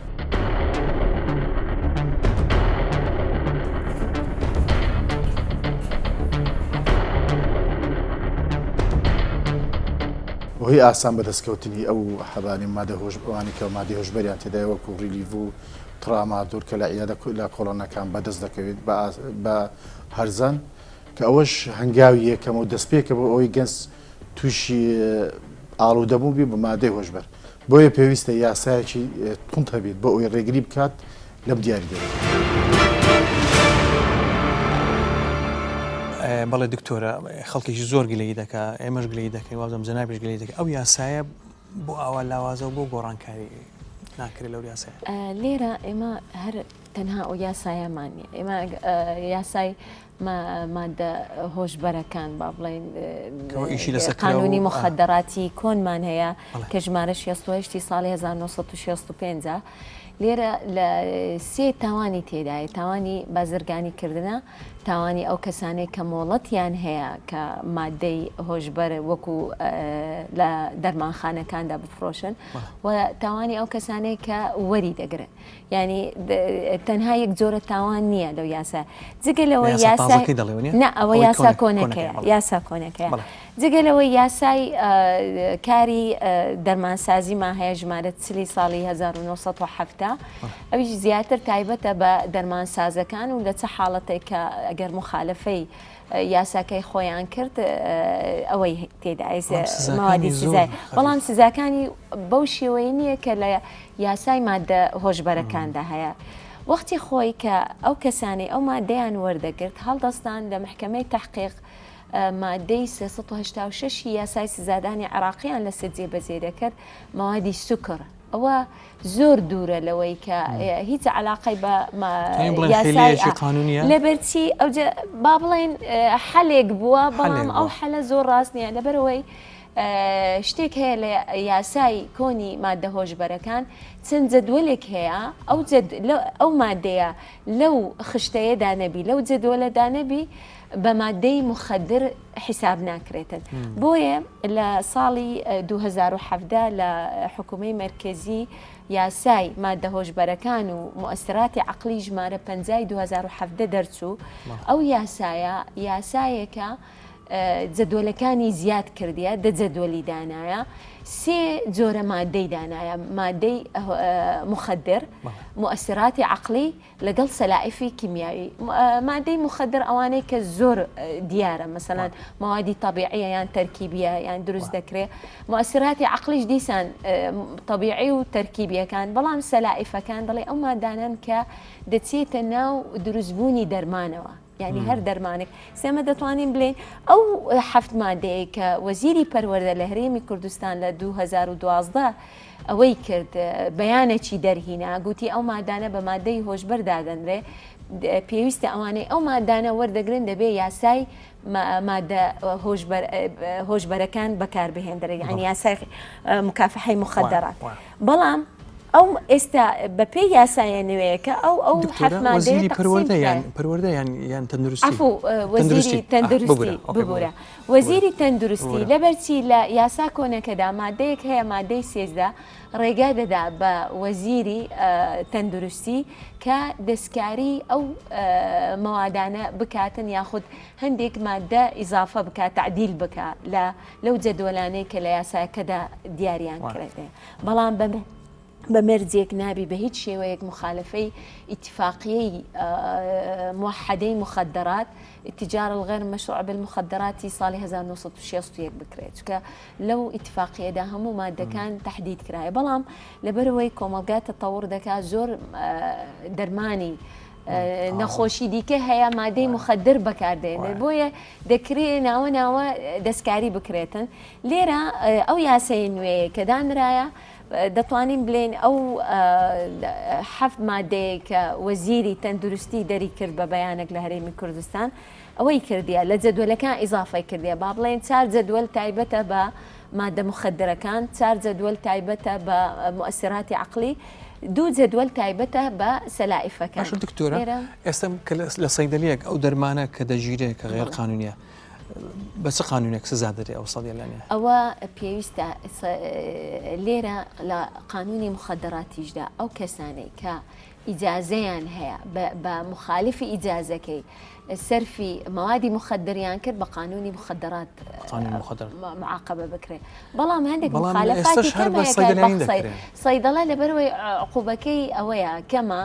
هۆی ئاسان بەدەستکەوتنی ئەو حەبانی مادە هۆشبوانی کە مادی هۆشبەریان تێدای وەکو ڕیلیڤ و ترامادۆر کە لە عیادە لە کۆڵۆنەکان بەدەست دەکەوێت بە هەرزان کە ئەوەش هەنگاوی یەکەم و دەستپێکە بۆ ئەوەی گەنج تووشی ئاڵوودەبوو بی بە مادەی هۆشبەر بۆیە پێویستە یاسایەکی تونند هەبێت بۆ ئەوەی ڕێگری بکات لەم دیاری دەبێت. بەڵێ دکتۆرە خەڵکێکی زۆر گلەی دەکا ئێمەش گلەی دەکەی وازم جەنابیش گلەی دەکە ئەو یاسایە بۆ ئاوا لاوازە و بۆ گۆڕانکاری ناکرێت لەو یاسایە لێرە ئێمە هەر تەنها ئەو یاسایەمانە ئێمە یاسای مادە هۆشبەرەکان با بڵێن قانونی مخەدەڕاتی کۆنمان هەیە کە ژمارە 68 ساڵی 1965 لێرە لە سێ تاوانی تێدایە تاوانی بازرگانیکردنە تاوانی ئەو کەسانێک کە مۆڵەتیان هەیە کە مادەی هۆشبەر وەکو لە دەرمانخانەکاندا بفرۆشن و تاوانی ئەو کەسانێک کە وەری دەگرن ینی تەنها یەک جۆرە تاوان نییە لەو یاسا جگەلەوەی ئەوە یاسا کۆنەکەیە یاسا کۆنەکەیە جگەلەوەی یاسای کاری دەرمانسازیمان هەیە ژمارە چلی ساڵی 1970 ئەویش زیاتر تایبەتە بە دەرمانسازەکان و لە چه حاڵەتێک کە ئەگەر مخالفەی یاساکەی خۆیان کرد ئەوەی تێدای ماوادی سزای بەڵام سزاکانی بەو شێوەیە نییە کە لە یاسای مادە هۆشبەرەکاندا هەیە وەختی خۆی کە ئەو کەسانی ئەو مادەیان وەردەگرت هەڵدەستان لە محکەمەی تحقیق مادەی 386 یاسای سزادانی عراقیان لە سەرجێ بەجێ دەکرد ماوادی سوکر ئەوە زۆر دوورە لەوەی کە هیچ علاقەی بە یاسای لەبەرچی ئەو با بڵێن حەلێک بووە بەڵام ئەو حەلە زۆر ڕاست نییە لەبەرەوەی شتێک هەیە لە یاسای کۆنی مادە هۆشبەرەکان چەند جەدوەلێک هەیە ئەو مادەیە لەو خشتەیەدا نەبی لەو جەدوەلەدا نەبی بە مادەی مخەدر حیساب ناکرێتن بۆیە لە ساڵی 2017 لە حکوومەی مرکزی یاسای مادە هۆشبەرەکان و مؤثراتی عقلی ژمارە 5 2017 دەرچوو ئەو یاسایەکە جەدوەلەکانی زیاد کردیە جەدوەلی دانایە سێ جۆرە مادەی دانایە مادەی مخەدر مؤثراتی عقلی لەگەڵ سەلائفی کیمیایی مادەی مخەدر ئەوانەی کە زۆر دیارە مثلەن موادی طبیعیە یان تەرکیبیە یان دروست دەکرێت مؤثراتی عقلیش دیسان طبیعی و تەرکیبیەکان بەڵام سەلائفەکان دەڵێ ئەو مادانن کە دەچێتە ناو دروستبوونی دەرمانەوە یعنی هەر دەرمانێک سێمە دەتوانین بڵێن ئەو هەفت مادەیە کە وەزیری پەروەردە لە هەرێمی کوردستان لە 2012 ئەوەی کرد بەیانێکی دەرهینا گوتی ئەو مادانە بە مادەی هۆشبەر دادەنرێ پێویستە ئەوانەی ئەو مادانە وەردەگرن دەبێ یاسای مادە هۆشبەرەکان بەکاربهێنرێ یعنی یاسای مکافحەی مخەدەرات بەڵام ئەو ئێستا بە پێی یاسایە نوێیەکە ئەو وەزیری پەروەردە یان تەندروستی وەزیری تەندروستی ببوورە وەزیری تەندروستی لەبەرچی لە یاسا کۆنەکەدا مادەیەک هەیە مادەی 13 ڕێگا دەدا بە وەزیری تەندروستی کە دەستکاری ئەو مەوادانە بکاتن یاخود هەندێک مادە ئیزافە بکات تعدیل بکات لەو جەدوەلانەی کە لە یاساکەدا دیاریان کرێت بەڵام بمرزيك نابي بهيج شيء مخالفي اتفاقية موحدي مخدرات التجارة الغير مشروعة بالمخدرات صالي 1960 بكريت لو اتفاقية داهم ومادة كان تحديد كراية بلام لبروي كومالقات تطور دكا زور درماني نەخۆشی دیکە هەیە مادەی مخدر بەکاردێن بۆیە دەکرێت ناوە دەستکاری بکرێتن لێرە ئەو یاسای نوێ کە دانرایە دەتوانین بڵێن ئەو حەفت مادەیە کە وەزیری تەندروستی دەری کرد بە بەیانێک لە هەرێمی کوردستان ئەوەی کردیە لە جەدوەلەکان ئیزافای کردیە با بڵێن 4 جەدوەل تایبەتە بە مادە مخدرەکان 4 جەدوەل تایبەتە بە مؤثراتی عقلی 2 جدول تایبەتە بە سەلائفەکان. باش دکتۆرە ئێستا لە سەیدەلیەک ئەو دەرمانە کە دەژیرێت کە غێر قانونیە بە چ قانونێک سزا دەرێ ئەو سەڵی لەنێ ئەوە پێویستە لێرە لە قانونی مخدراتیشدا ئەو کەسانەی کە ئیجازەیان هەیە بە مخالفی ئیجازەکەی سەرفی موادی مخدریان کرد بە قانونی مخدرات معاقبە بکرێت بەڵام هەندێک مخالفاتی سەیدەڵە لەبەرەوەی عقوبەکەی ئەوەیە کەمە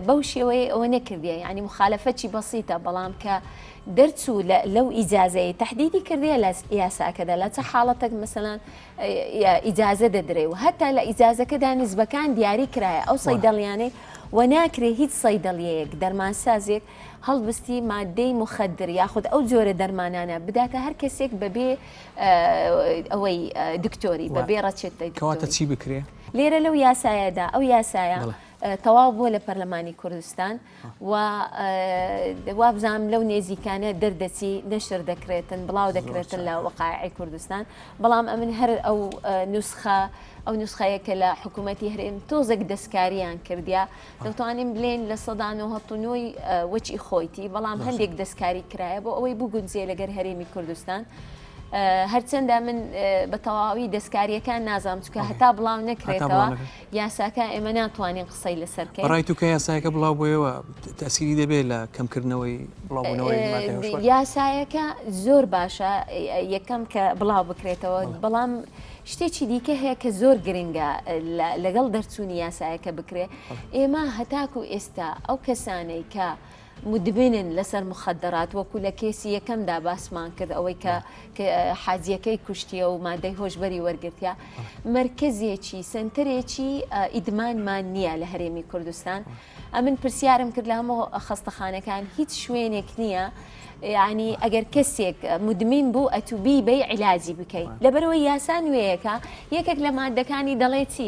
بەو شێوەیە ئەوە نەکردیە یعنی مخالفەتی بەسیتە بەڵام کە دەرچوو لەو ئیجازەیە تهدیدی کردیە لە یاساکەدا لە چه حاڵەتێک مەسەلەن ئیجازە دەدرێ و هەتا لە ئیجازەکەدا نسبەکان دیاری کرایە ئەو سەیدەڵیانەی و ناکرێ هیچ سەیدەڵیەیەک دەرمانسازێک هەڵبستی مادەی مخدر یاخود ئەو جۆرە دەرمانانە بداتە هەر کەسێک بەبێ ئەوەی دکتۆری بەبێ ڕەچێت کەواتە چی بکرێ لێرە لەو یاسایەدا ئەو یاسایە تەواو بووە لە پەرلەمانی کوردستان و وابزانام لەو نێزیکانە دەردەچی نەشر دەکرێتن بڵاو دەکرێتن لە وەقایعی کوردستان بەڵام ئەمن هەر ئەو نوسخەیە کە لە حکوومەتی هەرێم تۆزێک دەستکاریان کردیا دەتوانین بڵێن لە 1990 وەچی خۆیتی بەڵام هەندێک دەستکاری کرایە بۆ ئەوەی بگونجێ لەگەر هەرێمی کوردستان هەرچەندە من بە تەواوی دەستکاریەکان نازانم چکە هەتا بڵاو نەکرێتەوە یاساکە ئێمە ناتوانین قسەی لەسەرکەین ڕای تو کە یاسایەکە بڵاو بۆیەوە تەسیری دەبێت لە کەمکردنەوەی بڵاوبوونەوەی یاسایەکە زۆر باشە یەکەم کە بڵاو بکرێتەوە بەڵام شتێکی دیکە هەیە کە زۆر گرنگە لەگەڵ دەرچوونی یاسایەکە بکرێ ئێمە هەتاکو ئێستا ئەو کەسانەی کە مدبنن لەسەر مخدرات وەکو لە کێسی یەکەمدا باسمان کرد ئەوەی کە حاجیەکەی کوشتیە و مادەی هۆشبەری وەرگرتیا مرکزێکی سنتەرێکی ئیدمانمان نییە لە هەرێمی کوردستان ئەمن پرسیارم کرد لە هەموو خەستەخانەکان هیچ شوێنێک نییە یعنی ئەگەر کەسێک مدمین بوو ئەتوبی بەی عیلاجی بکەیت لەبەرەوەی یاسان وەیەکە یەکێک لە مادەکانی دەڵێ چی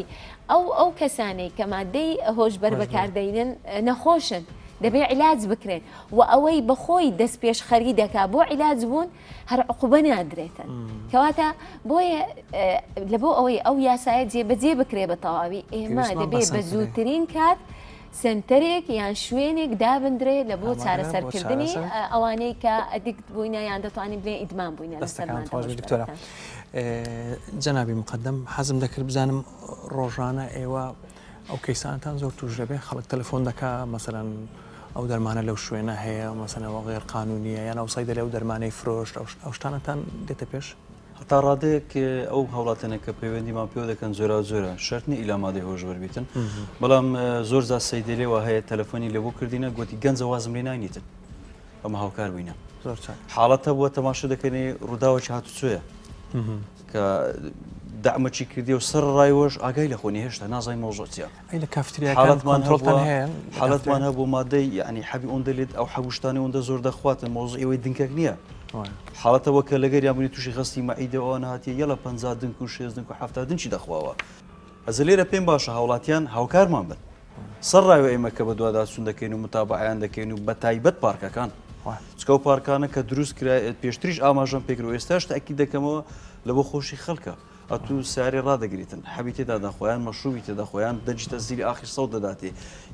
ئەو کەسانەی کە مادەی هۆشبەر بەکاردەینن نەخۆشن دەبێ عیلاج بکرێن و ئەوەی بەخۆی دەست پێش خەری دەکا بۆ عیلاج بوون هەر عقوبە نادرێتن کەواتە بۆیە لە بۆ ئەوەی ئەو یاسایە جێبەجێ بکرێ بە تەواوی ئێمە دەبێت بە زووترین کات سنتەرێک یان شوێنێک دابدرێ لە بۆ چارەسەرکردنی ئەوانەی کە ئەدیکت بووینە یان دەتوانین بڵێن ئیدمان بووینە دکتۆرە جەنابی مقدم حەزم دەکرد بزانم ڕۆژانە ئێوە ئەو کەیسانتان زۆر توش دەبێ خەڵک تەلەفۆن دەکا مەسەلەن ئەو دەرمانە لەو شوێنە هەیە مەسەنەوە غێر قانونیە یان ئەو سایدە لەو دەرمانەی فرۆشت ئەو شتانەتان دێتە پێش هەتا ڕادەیەک ئەو هەوڵاتەنە کە پەیوەندیمان پێوە دەکەن زۆرە شەرتنی ئیلامادەی هۆشبەر بیتن بەڵام زۆر زا سەیدەلێەوە هەیە تەلەفۆنی لەبوو کردینە گوتی گەنجە وازم لێ نانیتن ئەمە هاوکار بووینە حاڵەتە بووە تەماشا دەکەنی ڕووداوەکی هاتوچۆیە کە دامەچی کردی و سەر ڕایوەش ئاگای لە خۆنی هێشتا نازای مۆزۆچیا لە کافتریاکان حاڵەتمان هەبوو مادەی یعنی حەبی ئەوەن دەلێت ئەو حەوشتانی ئەوەندە زۆر دەخواتن مۆزۆ ئێوەی دنکەک نییە حاڵەتەوە کە لەگەر یابوونی تووشی خستی مەعیدەوە هاتیە یەڵە 50 دنک و 6 دنک و 70 دنچی دەخواوە ئەزە لێرە پێم باشە هاوڵاتیان هاوکارمان بن سەر ڕایوە ئێمە کە بە دوواداچوون دەکەین و متابعیان دەکەین و بە تایبەت پارکەکان چکە و پارکانە کە دروست کرا پێشتریش ئاماژەم پێکرد و ئێستاش تاکی دەکەمەوە لە بۆ خۆشی خەڵکە ئەتوو ساری ڕدەگریتن حەبی تێدا دەخۆیان مەشروبی تێدا خۆیان دەنجتە زیری ئاخر سەڵ دەداتێ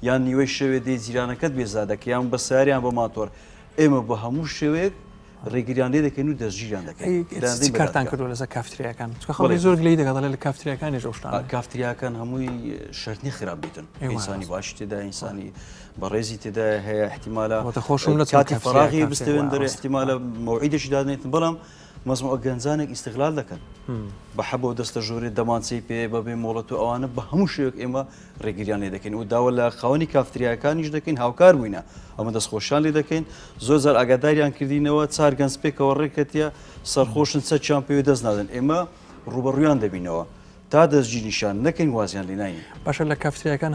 یان نیوەی شەوێ دێ زیرانەکەت بێزادەکە یان بە ساریان بە ماتۆر ئێمە بە هەموو شێوەیەک ڕێگریان لێ دەکەین و دەستگیریان دەکەین کارتان کردو لەسەر کافتریاکان خەڵی زۆر گلەی دەگەڵێ لە کافتریاکانی ژۆشتان کافتریاکان هەمووی شەرنی خراپ بیتن ئینسانی باشی تێدا ئینسانی بەڕێزی تێدا هەیە احتیمالە خۆشم لە کاتی فراغی بستێن دەرێ احتیمالە مەوعیدەشی دادنێتن بەڵام مەزموعە گەنجانێک ئیستیغلال دەکەن بە حەبەوە دەستە ژۆرێ دەمانچەی پێ بەبێ مۆڵەت و ئەوانە بە هەموو شێوک ئێمە ڕێگریان لێ دەکەین و داوە لە خاوەنی کافتریاکانیش دەکەین هاوکار بووینە ئەمە دەستخۆشیان لێ دەکەین زۆر زار ئاگاداریان کردینەوە چار گەنجپێکەوە ڕێکەتە سەرخۆشن چەچیان پێوە دەست نادەن ئێمە ڕوبەڕویان دەبینەوە تا دەستگیریشان نەکەین وازیان لێ ناین باشە لە کافتریاکان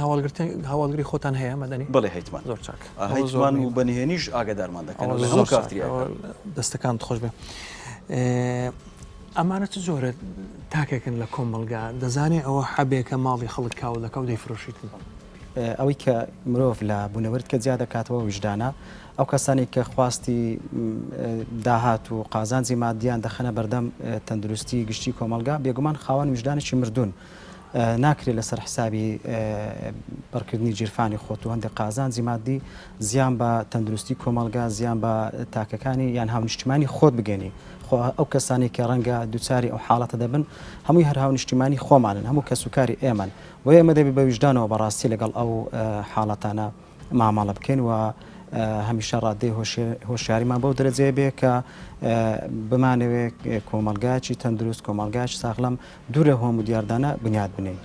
هەواڵگری خۆتان هەیە مەدەنی بەڵێ هەیتمان زۆر چاک هەیتمان و بەنهێنیش ئاگادارمان دەکەن لە هەموو کافتریاکان دەستەکان خۆش بێ ئەمانە چ زۆرە تاکێکن لە کۆمەلگا دەزانێت ئەوە حەبێکە ماڵی خەڵک کاو دەکە و دەیفرۆشیتن ئەوەی کە مرۆڤ لە بوونەوەرت کە زیاد دەکاتەوە وجدانە ئەو کەسانی کە خواستی داهات و قازانجی مادیان دەخەنە بەردەم تەندروستی گشتی کۆمەلگا بێگومان خاوەن وجدانێکی مردوون ناکرێت لەسەر حسابی بەڕکردنی جیرفانی خۆت و هەندێک قازانجی مادی زیان بە تەندروستی کۆمەلگا زیان بە تاکەکانی یان هاونیشتیمانی خۆت بگەنی ئەو کەسانی کە ڕەنگە دووچاری ئەو حاڵەتە دەبن هەمووی هەر هاونیشتیمانی خۆمانن هەموو کەسوکاری ئێمن و ئێمە دەبێت بە وجدانەوە بەڕاستی لەگەڵ ئەو حاڵەتانە ماماڵە بکەین و هەمیشە ڕادەی هۆشیاریمان بەو دەرەجێ بێ کە بمانەوێت کۆمەلگایکی تەندروست کۆمەلگایکی ساغڵەم دوورە هۆم و دیاردانە بنیاد بنین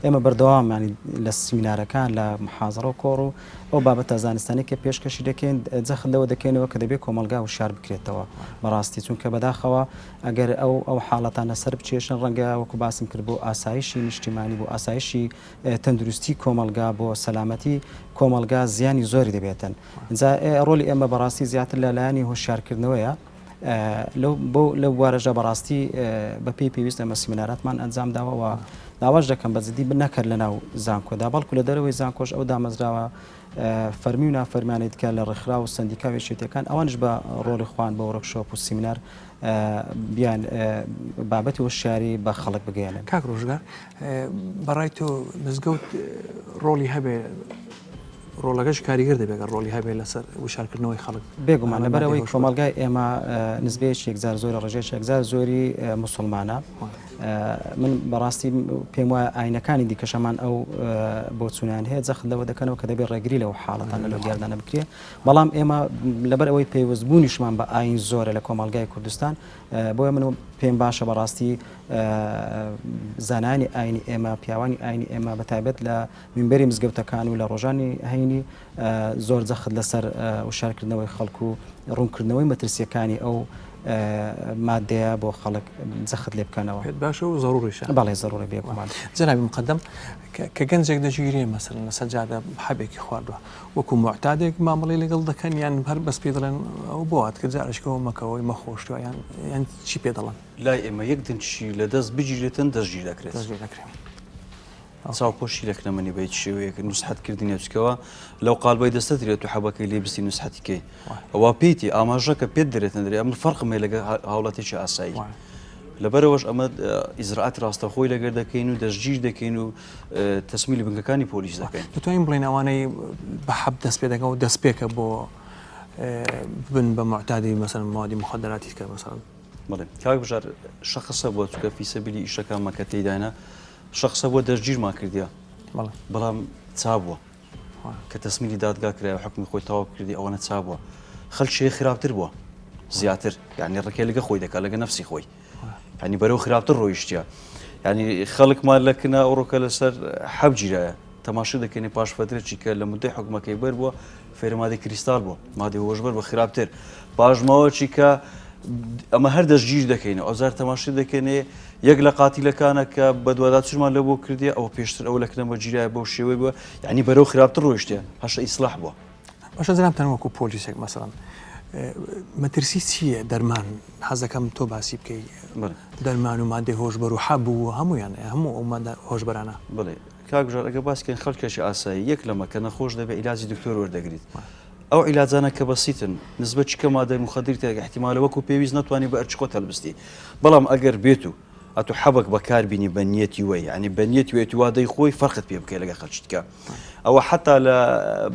ئێمە بەردەوامانی لە سمینارەکان لە محازڕە و کۆڕ و ئەو بابەتە زانستانی کە پێشکەشی دەکەین جەخت لەوە دەکەینەوە کە دەبێت کۆمەلگا و شار بکرێتەوە بەڕاستی چونکە بەداخەوە ئەگەر ئەو حاڵەتانە سەر بچێشن ڕەنگە وەکو باسم کرد بۆ ئاسایشی نیشتیمانی بۆ ئاسایشی تەندروستی کۆمەلگا بۆ سەلامەتی کۆمەلگا زیانی زۆری دەبێتن اینجا ڕۆلی ئێمە بەڕاستی زیاتر لە لایانی هۆشیارکردنەوەیە لەو وارەژە بەڕاستی بە پێی پێویست ئەمە سیمیناراتمان ئەنجام داوەوە داواش دەکەم بە جدی نەکرد لە ناو زانکۆدا بەڵکو لە دەرەوەی زانکۆش ئەو دامەزراوە فەرمی و نافەرمانێت کە لە ڕێکخرا و سندیکا وێشێتەکان ئەوانش بە ڕۆڵی خوان بە وەرکشۆپ و سیمینار بیان بابەتی وەشیاری بە خەڵک بگەێنن کاک ڕۆژگار بەڕای تۆ مزگەوت ڕۆڵی هەبێ ڕۆڵەکەش کاریگەر دەبێت ڕۆلی هەبێت لەسەر وشارکردنەوەی خەڵک بێگومان لەبەرەوەی کۆمەلگای ئێمە نسبەیەکی یەکزار زۆر ڕژێش یەکزار زۆری مسلمانە من بەڕاستی پێم وایە ئاینەکانی دیکەشەمان ئەو بۆ چونیان هەیە جەخت لەوە دەکەنەوە کە دەبێت ڕێگری لەو حاڵەتانە لەو دیاردانە بکرێ بەڵام ئێمە لەبەر ئەوەی پێوەستبوونیشمان بە ئاین زۆرە لە کۆمەلگای کوردستان بۆیە من پێم باشە بەڕاستی زانانی ئاینی ئێمە پیاوانی ئاینی ئێمە بەتایبەت لە منبەری مزگەوتەکان و لە ڕۆژانی هەینی زۆر جەخت لەسەر وشارکردنەوەی خەڵکو و ڕوونکردنەوەی مەترسیەکانی ئەو مادەیە بۆ خەڵک جەخت لێ بکەنەوە باشە و زەڕوریشە بەڵێ زەڕوری بێگومان جەنابی مقدم کە گەنجێک دەژیرێ مەسەڵەن لە سەجادە حەبێکی خواردووە وەکو معتادێک مامەڵی لەگەڵ دەکەن یان هەر بەس پێ دەڵێن ئەو بۆات کە جارشکەوە مەکەوەی مەخۆشتوە یان چی پێ دەڵێن لای ئێمە یەک دنجی لە دەست بگیرێتن دەستگیر دەکرێت چاوپۆشی لەکنەمەنی بەیت شێوەیەک نووسحەتکردنی بچکەوە لەو قالبەی دەستە درێت و حەبەکەی لێ بستی نووسحەتیکەی ئەوە پێیتی ئاماژەکە پێت دەرێتن دەرێ ئەمە فەرقمێ لەگە هاوڵاتێکی ئاسایی لەبەرەوەش ئەمە ئیزراعات ڕاستەخۆی لەگەر دەکەین و دەستگیر دەکەین و تەسمیلی بنکەکانی پۆلیس دەکەین دەتوانین بڵێن ئەوانەی بە حەب دەست پێ دەکەن و دەست پێکە بۆ بن بە معتادی مەسەن موادی مخدراتی کە مەسەن بڵێ کاک بژار شەخصە بۆ چکە فیسەبیلی ئیشەکان مەکە تێدایە شخصە بۆ دەستگیرمان کردیە بەڵام چابووە کە تەسمیلی دادگا کرا و حکمی خۆی تەواو کردی ئەوەنە چابووە خەڵکی خراپتر بووە زیاتر یعنی ڕێکێ لەگە خۆی دەکات لەگە نەفسی خۆی ینی بەرەو خراپتر ڕۆیشتە ینی خەڵکمان لەکنە ئەوڕۆکە لەسەر حەبگیرایە تەماشا دەکەنی پاش فترێکی کە لە مدەی حکومەکەی بەر بووە فێرە مادەی کریستال بووە مادەی هۆشبەر بە خراپتر پاشماوەچی کە ئەمە هەر دەستگیر دەکەین ئەوزار تەماشا دەکەنێ یەک لە قاتیلەکانە کە بە دووادات چمان لە بۆ کردی ئەوە پێشتر ئەو لەکنەمە گیرایە بەو شێوەی بووە یعنی بەرەو خراپتر ڕۆیشتە هەشە ئیسلاح بووە باشە جەنابتان وەکو پۆلیسێک مەسەڵەن مەترسی چییە دەرمان حەزەکەم تۆ باسی بکەی دەرمان و مادەی هۆشبەر و حەبوو هەمویان هەموو ئەو مادە هۆشبەرانە بڵێ کاک بژار ئەگە باسکەین خەڵکێکی ئاسایی یەک لەمە کە نەخۆش دەبێت عیلاجی دکتۆر وەردەگریت ئەو عیلاجانە کە بەسیتن نسبەت چکە مادەی مخدرێک احتیمالە وەکو پێویست ناتوانانی بە ئەرچقۆ هەڵبستی بەڵام ئەگەر بێت و ئەتو حەبک بەکاربینی بە نیەتی وی ینی بە نیەتی وێتی وادەی خۆی فەرقت پێ بکەی لەگە خەڵکیتکە ئەوە حتا لە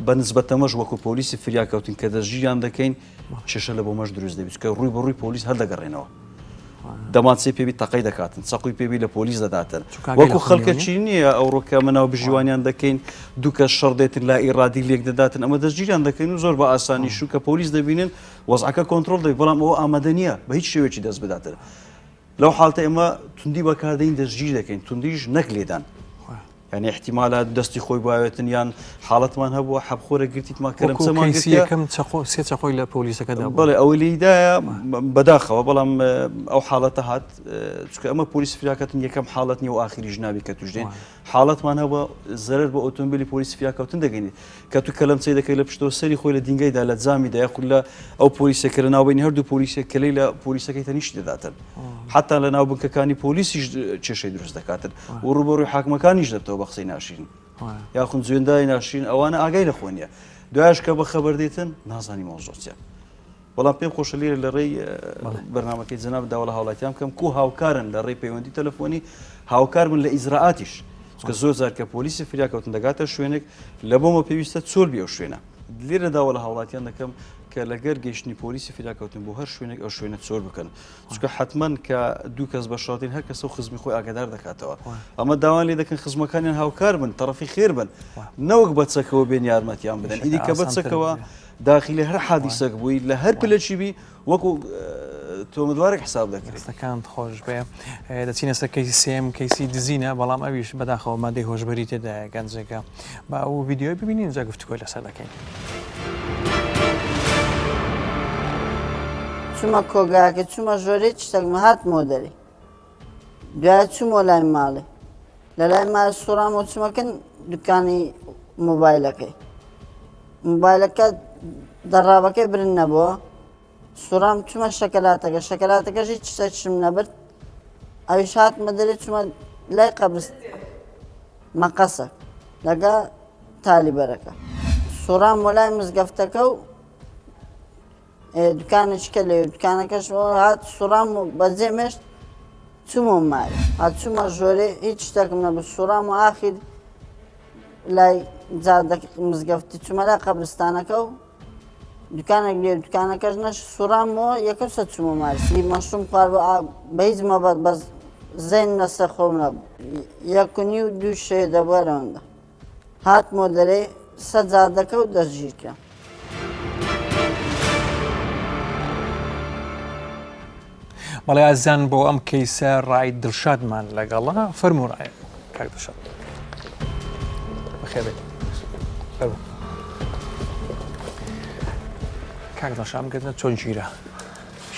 بەنسبەتەمەش وەکو پۆلیسی فریاکەوتن کە دەستگیریان دەکەین شێشە لە بۆ مەش دروست دەبێت کە ڕووی بە ڕووی پۆلیس هەردەگەڕێنەوە دەماچی پێوی تەقەی دەکاتن سەقوی پێوی لە پۆلیس دەداتن چونکە وەکو ئەگەر خەڵکەچی نییە ئەوڕۆکە مناو بژیوانیان دەکەین دووکە شەڕ دێتن لا ئیرادی لێک دەداتن ئەمە دەستگیریان دەکەین و زۆر بە ئاسانی شو کە پۆلیس دەبینن وەزعەکە کۆنتترۆل دەی بەڵام ئەوە ئامادە نییە بە هیچ شێوێکی دەست بداتن لەو حاڵتە ئێمە توندی بەکاردەین دەستگیر دەکەین توندیش نەک لێدان یعنی احتیمالات دەستی خۆی باوێتن یان حاڵەتمان هەبووە حەبخۆرە گرتیتمان کەرم چەمان یەکەم سێ چەقۆی لە پۆلیسەکەدا بڵێ ئەوە لیدایە بەداخەوە بەڵام ئەو حاڵەتە هات چکە ئەمە پۆلیس فراکەتن یەکەم حاڵەت نیە و ئاخری ژنابی کە توش دێن حاڵەتمان هەبووە زەرەر بە ئۆتۆمبیلی پۆلیس فراکەوتن دەگەینێت کە تو کەلەم چی دەکەی لە پشتەوە سەری خۆی لە دینگەیدا لە جامیدا یاخود لە ئەو پۆلیسەکە لە ناوبینی هەردوو پۆلیسێک کەلەی لە پۆلیسەکەی تەنیشت دەداتن حتا لە ناو بنکەکانی پۆلیسیش کێشەی دروست دەکاتن و ڕوبەڕووی حاکمەکانیش دەبتەوە بە قسەی ناشرین یاخود جوێندای ناشرین ئەوانە ئاگای لەخۆنیە دوایش کە بە خەبەر دێتن نازانی مۆزۆچیان بەڵام پێم خۆشە لێرە لە ڕێی بەرنامەکەی جەناب داوەڵە هاوڵاتیان بکەم کو هاوکارن لە ڕێی پەیوەندی تەلەفۆنی هاوکار بن لە ئیزراعاتیش کە زۆر جار کە پۆلیسی فریاکەوتن دەگاتە شوێنێک لە بۆمە پێویستە چۆر بێ ئەو شوێنە لێرە داوەڵە هاوڵاتیان دەکەم کە لەگەر گەیشتنی پۆلیسی فریاکەوتن بۆ هەر شوێنێک ئەو شوێنە چۆر بکەن چکە حتمما کە دوو کەس بە شادین هەر کەس و خزمی خۆی ئاگادار دەکاتەوە ئەمە داوان لێ دەکەن خزمەکانیان هاوکار بن تەرەفی خێر بن نەوەک بەچەکەوە بێن یارمەتیان بدەن ئیدی کە بەچەکەوە داخلی هەر حادیسەک بووی لە هەر پلەچی بی وەکو تۆمەدوارێک حساب دەکرێت دەستەکان خۆش بێ دەچینە سەر کەیسی سێم کەیسی دزینە بەڵام ئەویش بەداخەوە مادەی هۆشبەری تێدایە گەنجەکە با ئەو ڤیددیۆی ببینین جا گفتوگۆی لەسەر دەکەین چوومە کۆگاکە چوومە ژۆرەی شتێکمە هات مۆدەری دوای چوومە لای ماڵێ لە لای مال سوڕام و چوومەکەن دوکانی مۆبایلەکەی مۆبایلەکە دەڕابەکەی برن نەبووە سوڕام چوومە شەکەلاتەکە شەکەلاتەکەشی چشم نەبرد ئەویش هاتمە دەرێ چوومە لای قەبرست مەقەسە لەگە تالیبەرەکە سوڕام وەلای مزگەفتەکە و دوکانێکە لێ دوکانەکەش هات سوڕام و بەجێمێشت چوومە مای هات چوومە ژۆرێ هیچ شتێکم نەبوو سوڕام و ئاخیر لای مزگەفتی چوومە لای قەبرستانەکە و دوکانێک لێ دوکانەکەش نەش سوڕامەوە یەکەم سە چوومە مارسی مەشروم خوارد بە هیچ مەبەت بەس زەین لەسەر خۆم نەبوو یەکونی و دوو شێ دەبووەرەوەندا هاتمۆ دەرێ سەجادەکە و دەستگیر کرا بەڵێ ئازان بۆ ئەم کەیسە ڕای دڵشادمان لەگەڵا فەرموو ڕایە کاک دڵشاد بەخێر بێت کاک دڵشاد گەتنە چۆن گیرە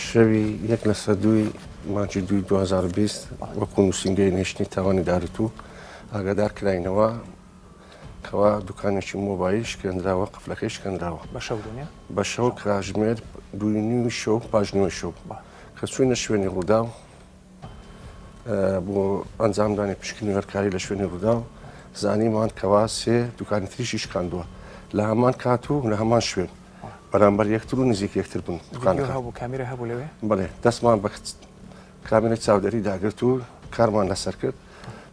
شەوی یەک لە سەدووی مانچی 2020 وەکو نووسنگەی نێشتنی تاوانی دارتوو ئاگادار کراینەوە کەوا دوکانێکی مۆبایل شکێنراوە قفلەکەی شکێنراوە بە شەو دنیا بە شەو کاژمێر 2 شەو پاژنەوەی شەو کە چوینە شوێنی ڕوودا و بۆ ئەنجامدانی پشکنی وەرکاری لە شوێنی ڕوودا و زانیمان کەوا سێ دوکانی تریشی شکاندووە لە هەمان کات و لە هەمان شوێن بەرامبەر یەکتر و نزیک یەکتر بوون دوکانەکە کامیرە هەبوو لەوێ بڵێ دەستمان بە کامێرە چاودێری داگرت و کارمان لەسەر کرد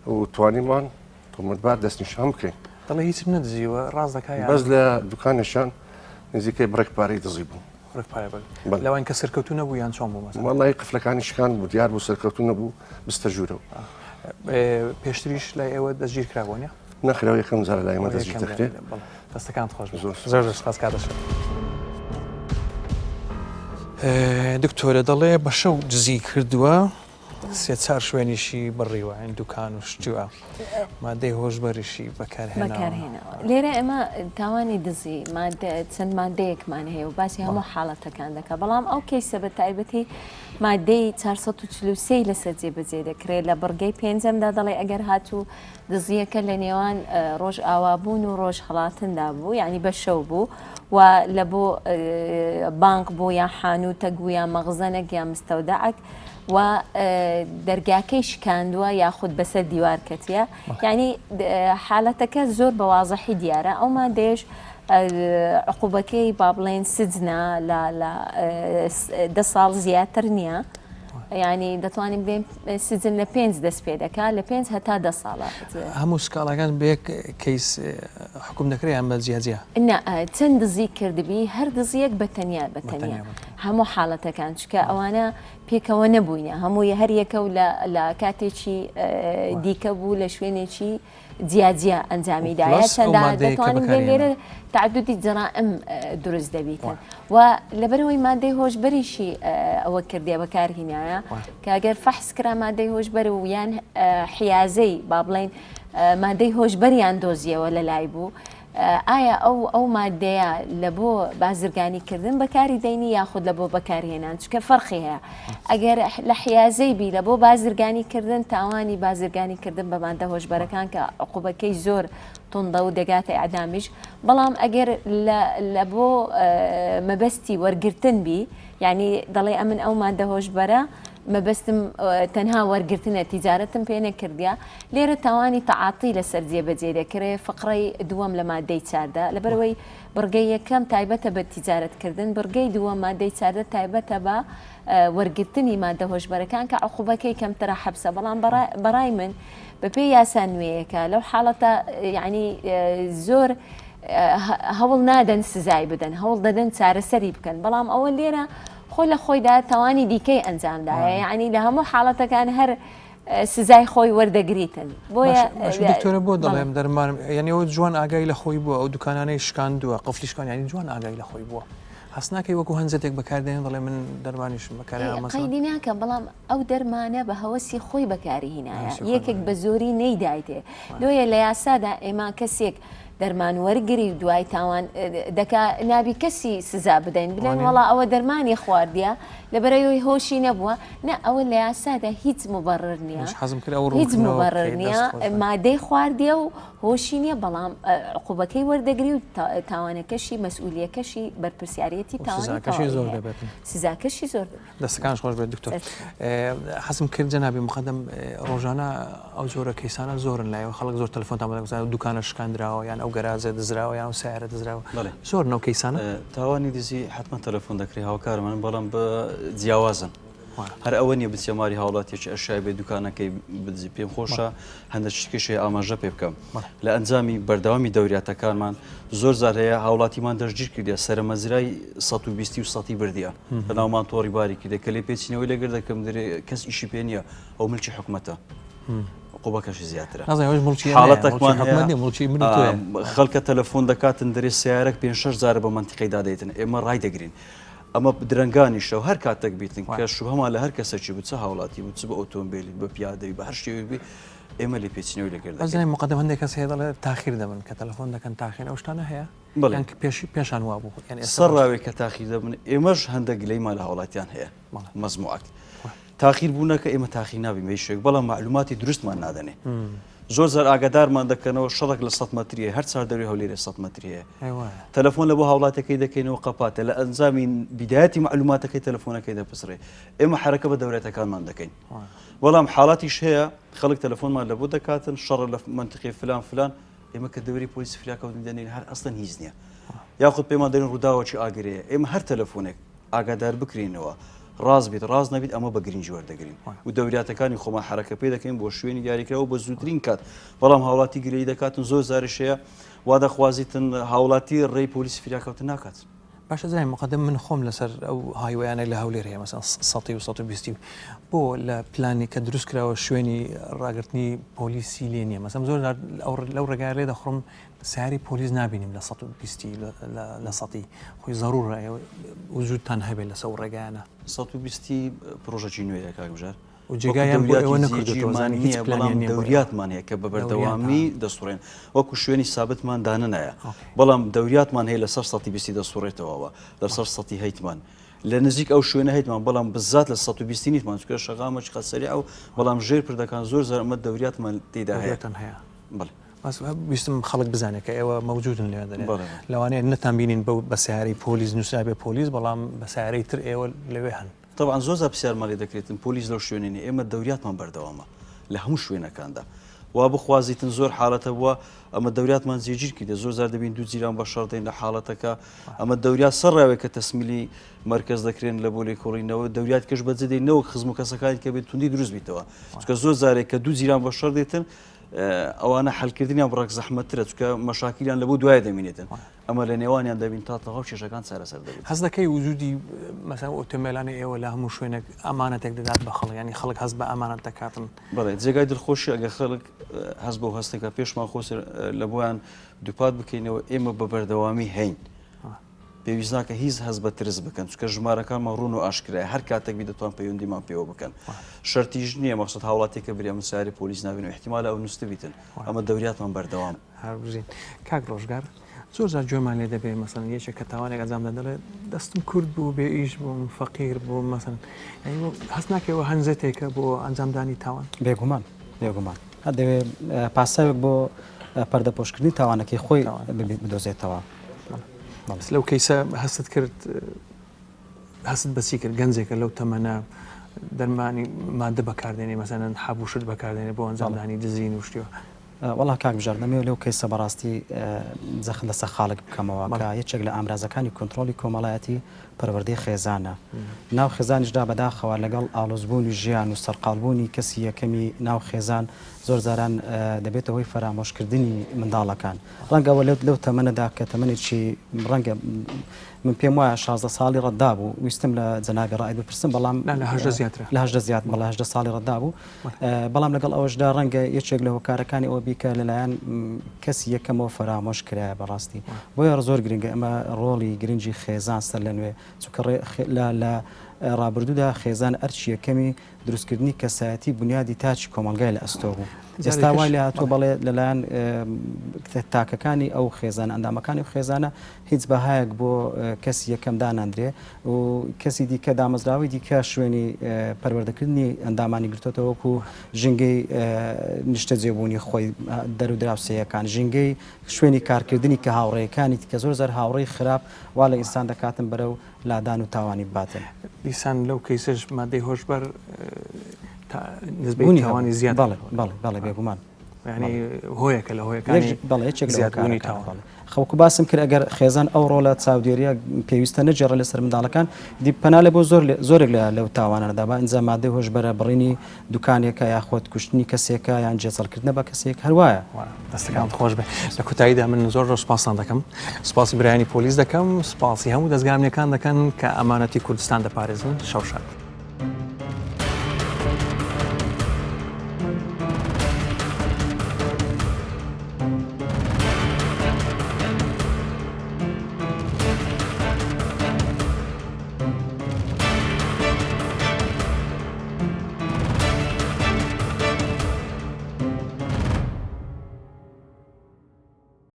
و توانیمان تۆمەتبار دەستنیشان بکەین دەڵێ هیچم نەدزیوە ڕاست دەکای بەس لە دوکانێشان نزیکەی بڕێکپارەی دزی بوو لەوان کە سەرکەوتو نەبوو یان چۆن بوو وەڵای قفلەکانی شکان بوو دیار بوو سەرکەوتو نەبوو بستە ژوورەوە پێشتریش لای ئێوە دەستگیر کراوەنیە نەخراوە یەکەم جارە لای ئێمە دەستگیر دەکرێت دەستەکان خۆش زۆر سپاس کاتەشە دکتۆرە دەڵێ بە شەو دزی کردووە سێ چار شوێنیشی بڕیوە ئەین دوکان و شتووە مادەی هۆشبەریشی بەکارهێناوە لێرە ئێمە تاوانی دزی چەند مادەیەکمان هەیە و باسی هەموو حاڵەتەکان دەکە بەڵام ئەو کەیسە بە تایبەتی مادەی 443 لەسەر جێبەجێ دەکرێت لە بڕگەی پێنجەمدا دەڵێ ئەگەر هاتوو دزیەکە لە نێوان ڕۆژ ئاوابوون و ڕۆژ هەڵاتندا بوو یعنی بە شەو بوو و لە بۆ بانک بوو یا حانوتە بوو یا مەغزەنێک یا مستەودەعک و دەرگاکەی شکاندووە یاخود بەسەر دیوار کەتیە یعنی حالەتەکە زۆر بە واضحی دیارە ئەو مادەیەش عقوبەکەی با بڵێن سجنە لە 10 ساڵ زیاتر نییە ینی دەتوانین بێن سجن لە 5 دەست پێ دەکات لە 5 هەتا 10 ساڵە هەموو سکاڵەکان بێک کەیس حکوم دەکرێت یان بە جیاجیا چەند دزی کردبی هەر دزیەک بەتەنیا هەموو حاڵەتەکان چکە ئەوانە پێکەوە نەبووینە هەمووی هەریەکە و لە کاتێکی دیکە بوو لە شوێنێکی جیاجیا ئەنجامیدایە چەندە دەتوانین لێرە تعدودی جەرائم دروست دەبیتن و لەبەرەوەی مادەی هۆشبەریشی ئەوە کردێ بەکارهێنایە کە ئەگەر فەحس کرا مادەی هۆشبەر و یان حیازەی با بڵێن مادەی هۆشبەریان دۆزیەوە لە لای بوو ئایا ئەو مادەیە لە بۆ بازرگانیکردن بەکاری دەینی یاخود لە بۆ بەکارهێنان چکە فەرقی هەیە ئەگەر لە حیازەی بی لە بۆ بازرگانیکردن تاوانی بازرگانیکردن بە مادە هۆشبەرەکان کە عقوبەکەی زۆر توندە و دەگاتە ئەعدامیش بەڵام ئەگەر لە بۆ مەبەستی وەرگرتن بی یعنی دەڵێ ئەمن ئەو مادە هۆشبەرە مەبەستم تەنها وەرگرتنە تیجارەتم پێ نەکردیا لێرە تاوانی تەعاتی لەسەر جێبەجێ دەکرێت فقڕی دووەم لە مادەی چاردا لەبەرەوەی بڕگەی یەکەم تایبەتە بە تیجارەتکردن بڕگەی دووەم مادەی چاردە تایبەتە بە وەرگرتنی مادە هۆشبەرەکان کە عقوبەکەی کەمترە حەبسە بەڵام بەڕای من بەپێی یاسا نوێیەکە لەو حاڵەتە یعنی زۆر هەوڵ نادەن سزای بدەن هەوڵ دەدەن چارەسەری بکەن بەڵام ئەوە لێرە خۆی لە خۆیدا تاوانی دیکەی ئەنجامدایە یعنی لە هەموو حاڵەتەکان هەر سزای خۆی وەردەگریتن بۆیە دکتۆرە بۆ دەڵێم دەرمانم یعنی ئەو جوان ئاگای لە خۆی بووە ئەو دوکانانەی شکاندووە قفلیشکان ینی جوان ئاگای لە خۆی بووە هەست ناکەی وەکو هەنجێک بەکاردێن دەڵێ من دەرمانیشم قەیدی ناکە بەڵام ئەو دەرمانە بە هەوەسی خۆی بەکاری هینایە یەکێک بە زۆری نەیدایتێ لۆیە لە یاسادا ئێمە کەسێک دەرمان وەرگری و دوای تاوان دەکا نابی کەسی سزا بدەین بڵێن وەڵا ئەوە دەرمانی خواردیە لەبەرەوەی هۆشی نەبووە نە ئەوە لە یاسادا هیچ مبەڕر نییە هیچ مبەڕر نییە مادەی خواردیە و هۆشی نییە بەڵام عقوبەکەی وەردەگری و تاوانەکەشی مەسئولیەکەشی بەرپرسیارەتی سزاکەشی زۆر دەستەکانش خۆش بێت دکتۆر حەزم کرد جەنابی مقدم ڕۆژانە ئەو جۆرە کەیسانە زۆرن لایەوە خەڵک زۆر تەلەفۆنتان دوکانە شکاندراوە یان ئەو گەرازە دزراوە یان سیارە دزراوە زۆر نەو کەیسانە تاوانی دزی حتمما تەلەفۆن دەکری هاوکارمان بەڵام بە جیاوازن هەر ئەوە نیە بچێماری هاوڵاتێکی ئەشای بێ دوکانەکەی بدزی پێم خۆشە هەندە شتێکی ئاماژە پێ بکەم لە ئەنجامی بەردەوامی دەوریاتەکانمان زۆر زار هەیە هاوڵاتیمان دەستگیر کردە سەرمەزرای 120 و 100 بردیە لە ناومان تۆڕی باریکی دەکە لێ پێچینەوەی لەگەر دەکەم دەرێ کەس ئیشی پێ نییە ئەو ملکی حکومەتە قوبەکەشی زیاترە خەڵکە تەلەفۆن دەکاتن دەرێ سیارەك 5-6 بە منتیقی دادەیتن ئێمە ڕای دەگرین ئەمە درەنگانی شەو هەر کاتێک بیتن کە شوبهەمان لە هەر کەسێکی بچە هاوڵاتی بچ بە ئۆتۆمبیلی بە پیادەوی بە هەر شێوی ئێمە لێ پێچینەوەی لەگەر ئەزانێ مقدم هەندێک کەس هەیە دەڵێ تاخیر دەبن کە تەلەفۆن دەکەن تاخیر ئەو شتانە هەیە پێشان وا بوو سەر ڕاوێک کە تاخیر دەبن ئێمەش هەندێک گلەیمان لە هاوڵاتیان هەیە مەزموعات تاخیر بوونەکە ئێمە تاخیر نابین بەیشێک بەڵام معلوماتی دروستمان نادەنێ زۆر زار ئاگادارمان دەکەنەوە شەڕێک لە 100 مەتریە هەر چار دەوری هەولێرە 100 مەتریە تەلەفۆن لە بۆ هاوڵاتەکەی دەکەینەوە قەپاتە لە ئەنجامی بیدایەتی معلوماتەکەی تەلەفۆنەکەی دەپسڕێ ئێمە حرەکە بە دەورێتەکانمان دەکەین بەڵام حاڵاتیش هەیە خەڵک تەلەفۆنمان لە بۆ دەکاتن شەڕ لە منتیقی فلان ئێمە کە دەوری پۆلیس فریاکەوتن دەنین هەر ئەستن هیچ نییە یاخود پێمان دەرین ڕووداوەکی ئاگرەیە ئێمە هەر تەلەفۆنێک ئاگادار بکرینەوە ڕاز بیت ڕاز نەبیت ئەمە بە گرنگی وەردەگرین و دەوریاتەکانی خۆمان حرەکە پێ دەکەین بۆ شوێنی دیاریکراوە بە زووترین کات بەڵام هاوڵاتی گرەی دەکاتن زۆر زارشەیە وا دەخوازیتن هاوڵاتی ڕێی پۆلیسی فریاکەوتن ناکات باشە زای مقدم من خۆم لەسەر ئەو هایوایانە لە هەولێر هەیە مەسەن 100 و 120 بۆ لە پلانی کە دروست کراوە شوێنی ڕاگررتنی پۆلیسی لێ نییە مەسەم زۆر لەو ڕێگای لێ دەخڕم سیاری پۆلیس نبینیم لە 120 لە 100 خۆی زەڕور وجودتان هەبێت لە سەو ڕێگایانە 120 پرۆژەی نوێیە کاکبژار و جێگایان بەڵام دەوریاتمان هەیە کە بە بەردەوامی دەسوڕێن وەکو شوێنی سابتمان دانەنایە بەڵام دەوریاتمان هەیە لەسەر 120 دەسوڕێتەوەوە لەسەر 100 هەیتمان لە نزیک ئەو شوێنە هەیتمان بەڵام بزات لە 120 نیتمان چکە شەغامەش قەسەری ئەو بەڵام ژێر پردەکان زۆر زەرمە دەوریاتمان تێدا هەیە ویستم خەڵک بزانێت کە ئێوە مەوجودن لێ لەوانەیە نەتان بینین بە سیاری پۆلیس نووسابێ پۆلیس بەڵام بە سیارەی تر ئێوە لەوێ هەن طبعا زۆر پرسیارماڵی دەکرێتن پۆلیس لەو شوێنێنی ئێمە دەوریاتمان بەردەوامە لە هەموو شوێنەکاندا وا بخوازیتن زۆر حاڵەتە بووە ئەمە دەوریاتمان جێگیر کردە زۆر زار دەبین دوو جیران بە شەڕدەین لە حاڵەتەکە ئەمە دەورات سەرڕاوێک کە تەسمیلی مرکز دەکرێن لە بۆ لێکۆڵینەوە دەوریات کەش بەجێدەینەوە خزم و کەسەکانی کە بێت توندی دروست بیتەوە چکە زۆر زارێک کە دوو جیران بە شەڕ دێتن ئەوانە حلکردنیان بڕێک زەحمەتترە چکە مەشاکیلیان لە بۆ دوای دەمێنێتن ئەمە لە نێوانیان دەبین تا تەواو کێشەکان چارەسەر دەبێت. هەست دەکەی وجودی مەسەن ئۆتۆمۆبیلانی ئێوە لە هەموو شوێنێک ئەمانەتێک دەدات بە خەڵک ینی خەڵک هەست بە ئەمانەت دەکاتن. بەڵێ جێگای دڵخۆشی ئەگە خەڵک هەست بۆ هەستێکە پێشمان خۆ لە بۆیان دووپات بکەینەوە ئێمە بە بەردەوامی هەین. پێویست ناکە هیچ هەست بە ترس بکەن چکە ژمارەکانمان ڕوون و ئاشکرای هەر کاتێک بی دەتوان پەیوەندیمان پێوە بکەن. شەرتیش نییە مەقصد هاوڵاتێکە برێ مساری پۆلیس نابین و احتیمال ئەو نووسە بیتن ئەمە دەوریاتمان بەردەوام. هەربژین کاک ڕۆژگار زۆر جار جۆمان لێ دەبێت مەسەن یەکێک کە تاوانێک ئەنجام دەدەڵێت دەستم کورد بوو بێ ئیش بووم فەقیر بوو مەسەن هەست ناکەوە هەنجێتێکە بۆ ئەنجامدانی تاوان بێگومان بێگومان دەوێت پاساوێک بۆ پەردەپۆشکردنی تاوانەکەی خۆی بدۆزێتەوە. لەو کەیسە هەست کرد هەست بەچی کرد گەنجێکە لەو تەمەنە دەرمانی مادە بەکاردێنێ مەسەن حابوشت بەکاردێنێ بۆ ئەنجامدانی دزین و شتیوە. وەڵا کاک بژار دەمەوێت لەو کەیسە بەڕاستی زەخ لەسە خاڵک بکەمەوە کە یەکێک لە ئامرازەکانی کۆنتترۆلی کۆمەڵایەتی پەروەردەی خێزانە. ناو خێزانیشدا بەداخەوە لەگەڵ ئاڵۆزبوونی ژیان و سەرقاڵبوونی کەسی یەکەمی ناو خێزان زۆر جاران دەبێتە هۆی فەرامۆشکردنی منداڵەکان. ڕەنگەوە لەو تەمەنەدا کە تەمەنێکی ڕەنگە من پێم وایە 16 ساڵی ڕەتدا بوو ویستم لە جەنابی ڕائید بپرسم بەڵام لە 10 زیات بەڵام 10 ساڵی ڕەتدا بوو بەڵام لەگەڵ ئەوەشدا ڕەنگە یەکێک لە هۆکارەکانی ئەوە بیکە لەلایەن کەسی یەکەمەوە فەرامۆش کرایە بەڕاستی بۆیە زۆر گرنگە ئەمە ڕۆڵی گرنگی خێزان سەر لە نوێ چونکە لە ڕابردوودا خێزان ئەرچی یەکەمی دروستکردنی کەسایەتی بنیادی تاچی کۆمەلگای لە ئەستۆ بوو. ئێستا وای لە هاتووە بەڵێ لەلایەن تاکەکانی ئەو خێزان ئەندامەکانی خێزانە هیچ بەهایەک بۆ کەسی یەکەم داناندرێ و کەسی دیکە دامەزراوی دیکە شوێنی پەروەردەکردنی ئەندامانی گرتوتەوە وەکو ژنگەی نیشتە جێبوونی خۆی دەرو دراوسەیەکان ژنگەی شوێنی کارکردنی کە هاوڕێیەکانی کە زۆر زار هاوڕێی خراپ وا لە ئینسان دەکاتن بەرەو لادان و تاوانی باتن. دیسان لەو کەیسەش مادەی هۆشبەر نسبەی تاوانی زیاد بەڵێ بێگومان ینی هۆیەکە لە هۆیەکانی بەڵێ زیادبوونی تاوان. خەوکو باسم کرد ئەگەر خێزان ئەو ڕۆڵە چاودێریە پێویستە نەجێڕە لەسەر منداڵەکان دی پەنا لە بۆ زۆرێک لەو تاوانەدا بە ئەنجام مادەی هۆشبەرە بڕینی دوکانێکە یاخۆت کوشتنی کەسێکە یان جێچەڵکردنە بە کەسێک هەروایە. دەستەکان خۆش بێ لە کوتاییدا من زۆر سوپاسان دەکەم سوپاسی برایانی پۆلیس دەکەم سوپاسی هەموو دەستگامنیەکان دەکەن کە ئەمانەتی کوردستان دەپارێزن شەوشات.